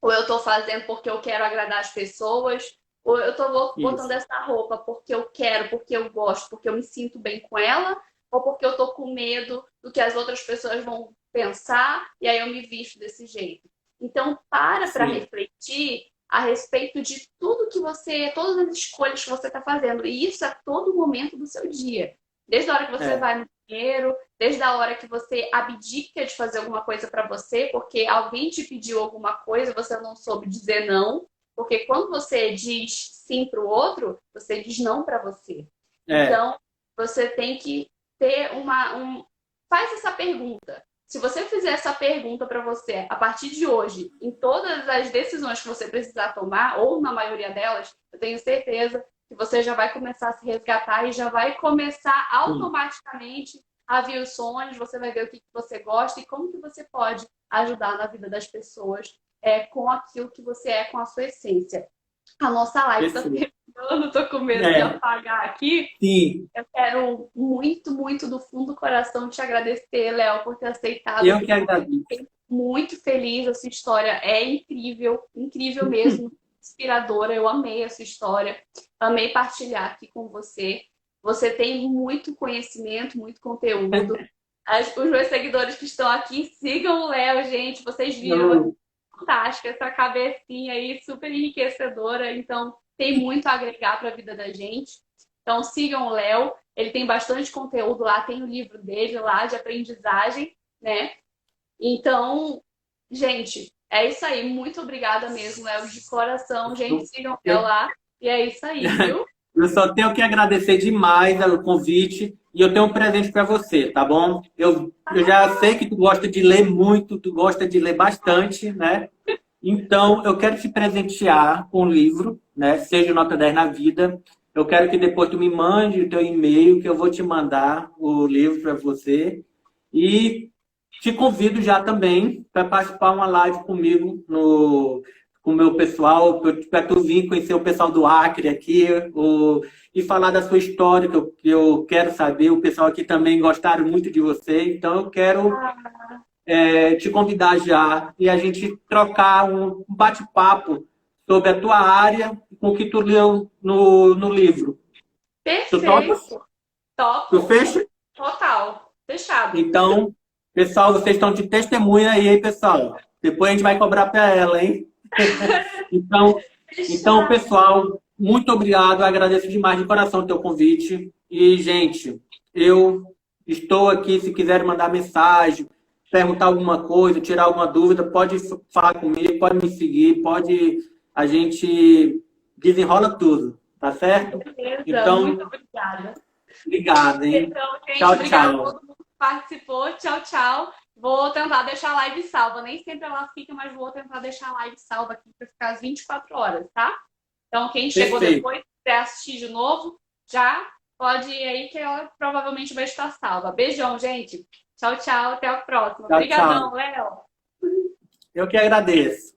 Ou eu estou fazendo porque eu quero agradar as pessoas? Ou eu tô botando Isso. essa roupa porque eu quero, porque eu gosto, porque eu me sinto bem com ela, ou porque eu tô com medo do que as outras pessoas vão pensar e aí eu me visto desse jeito. Então, para Sim. refletir a respeito de tudo que você, todas as escolhas que você está fazendo, e isso a todo momento do seu dia. Desde a hora que você É, vai no banheiro, desde a hora que você abdica de fazer alguma coisa para você, porque alguém te pediu alguma coisa, você não soube dizer não, porque quando você diz sim para o outro, você diz não para você. é, Então, você tem que ter faz essa pergunta. Se você fizer essa pergunta para você a partir de hoje, em todas as decisões que você precisar tomar, ou na maioria delas, eu tenho certeza que você já vai começar a se resgatar e já vai começar sim. automaticamente a ver os sonhos, você vai ver o que você gosta e como que você pode ajudar na vida das pessoas com aquilo que você é, com a sua essência. A nossa live está Perfeito. terminando, estou com medo de É, apagar aqui. sim. Eu quero muito, muito do fundo do coração te agradecer, Léo, por ter aceitado Eu aqui que comigo. agradeço. Fiquei muito feliz, a sua história é incrível, incrível mesmo, inspiradora. Eu amei a sua história, amei partilhar aqui com você. Você tem muito conhecimento, muito conteúdo. Os meus seguidores que estão aqui, sigam o Léo, gente. Vocês viram, é Eu, fantástica essa cabecinha aí, super enriquecedora. Então, tem muito a agregar para a vida da gente. Então, sigam o Léo. Ele tem bastante conteúdo lá, tem o livro dele lá de aprendizagem, né? Então, gente, é isso aí. Muito obrigada mesmo, Léo, de coração. Gente, sigam o Léo eu, lá. E é isso aí, viu? eu só tenho que agradecer demais o convite e eu tenho um presente para você, tá bom? Eu já sei que tu gosta de ler muito, tu gosta de ler bastante, né? Então, eu quero te presentear com um livro, né? Seja Nota 10 na Vida. Eu quero que depois tu me mande o teu e-mail, que eu vou te mandar o livro para você. E te convido já também para participar uma live comigo com o meu pessoal, para tu vir conhecer o pessoal do Acre aqui, e falar da sua história, que eu quero saber. O pessoal aqui também gostaram muito de você, então eu quero te convidar já e a gente trocar um bate-papo sobre a tua área com o que tu leu no livro. Tu topa? Perfeito. Tu Topo. fecha? Total. Fechado. Então, pessoal, vocês estão de testemunha aí, hein, pessoal? Depois a gente vai cobrar para ela, hein? Então, então, Fechado. pessoal, muito obrigado. Eu agradeço demais de coração o teu convite. E, gente, eu estou aqui. Se quiserem mandar mensagem, perguntar alguma coisa, tirar alguma dúvida, pode falar comigo, pode me seguir, pode. A gente desenrola tudo, tá certo? Beleza. Muito Então, obrigada. obrigado, hein? Então, gente, Tchau, obrigada a tchau. todo mundo que participou. Tchau, tchau. Vou tentar deixar a live salva. Nem sempre ela fica, mas vou tentar deixar a live salva aqui para ficar às 24 horas, tá? Então, quem chegou Perfeito. depois, quiser assistir de novo, já pode ir aí que ela provavelmente vai estar salva. Beijão, gente. Tchau, tchau. Até a próxima. Tchau, tchau. Obrigadão, Léo. Eu que agradeço.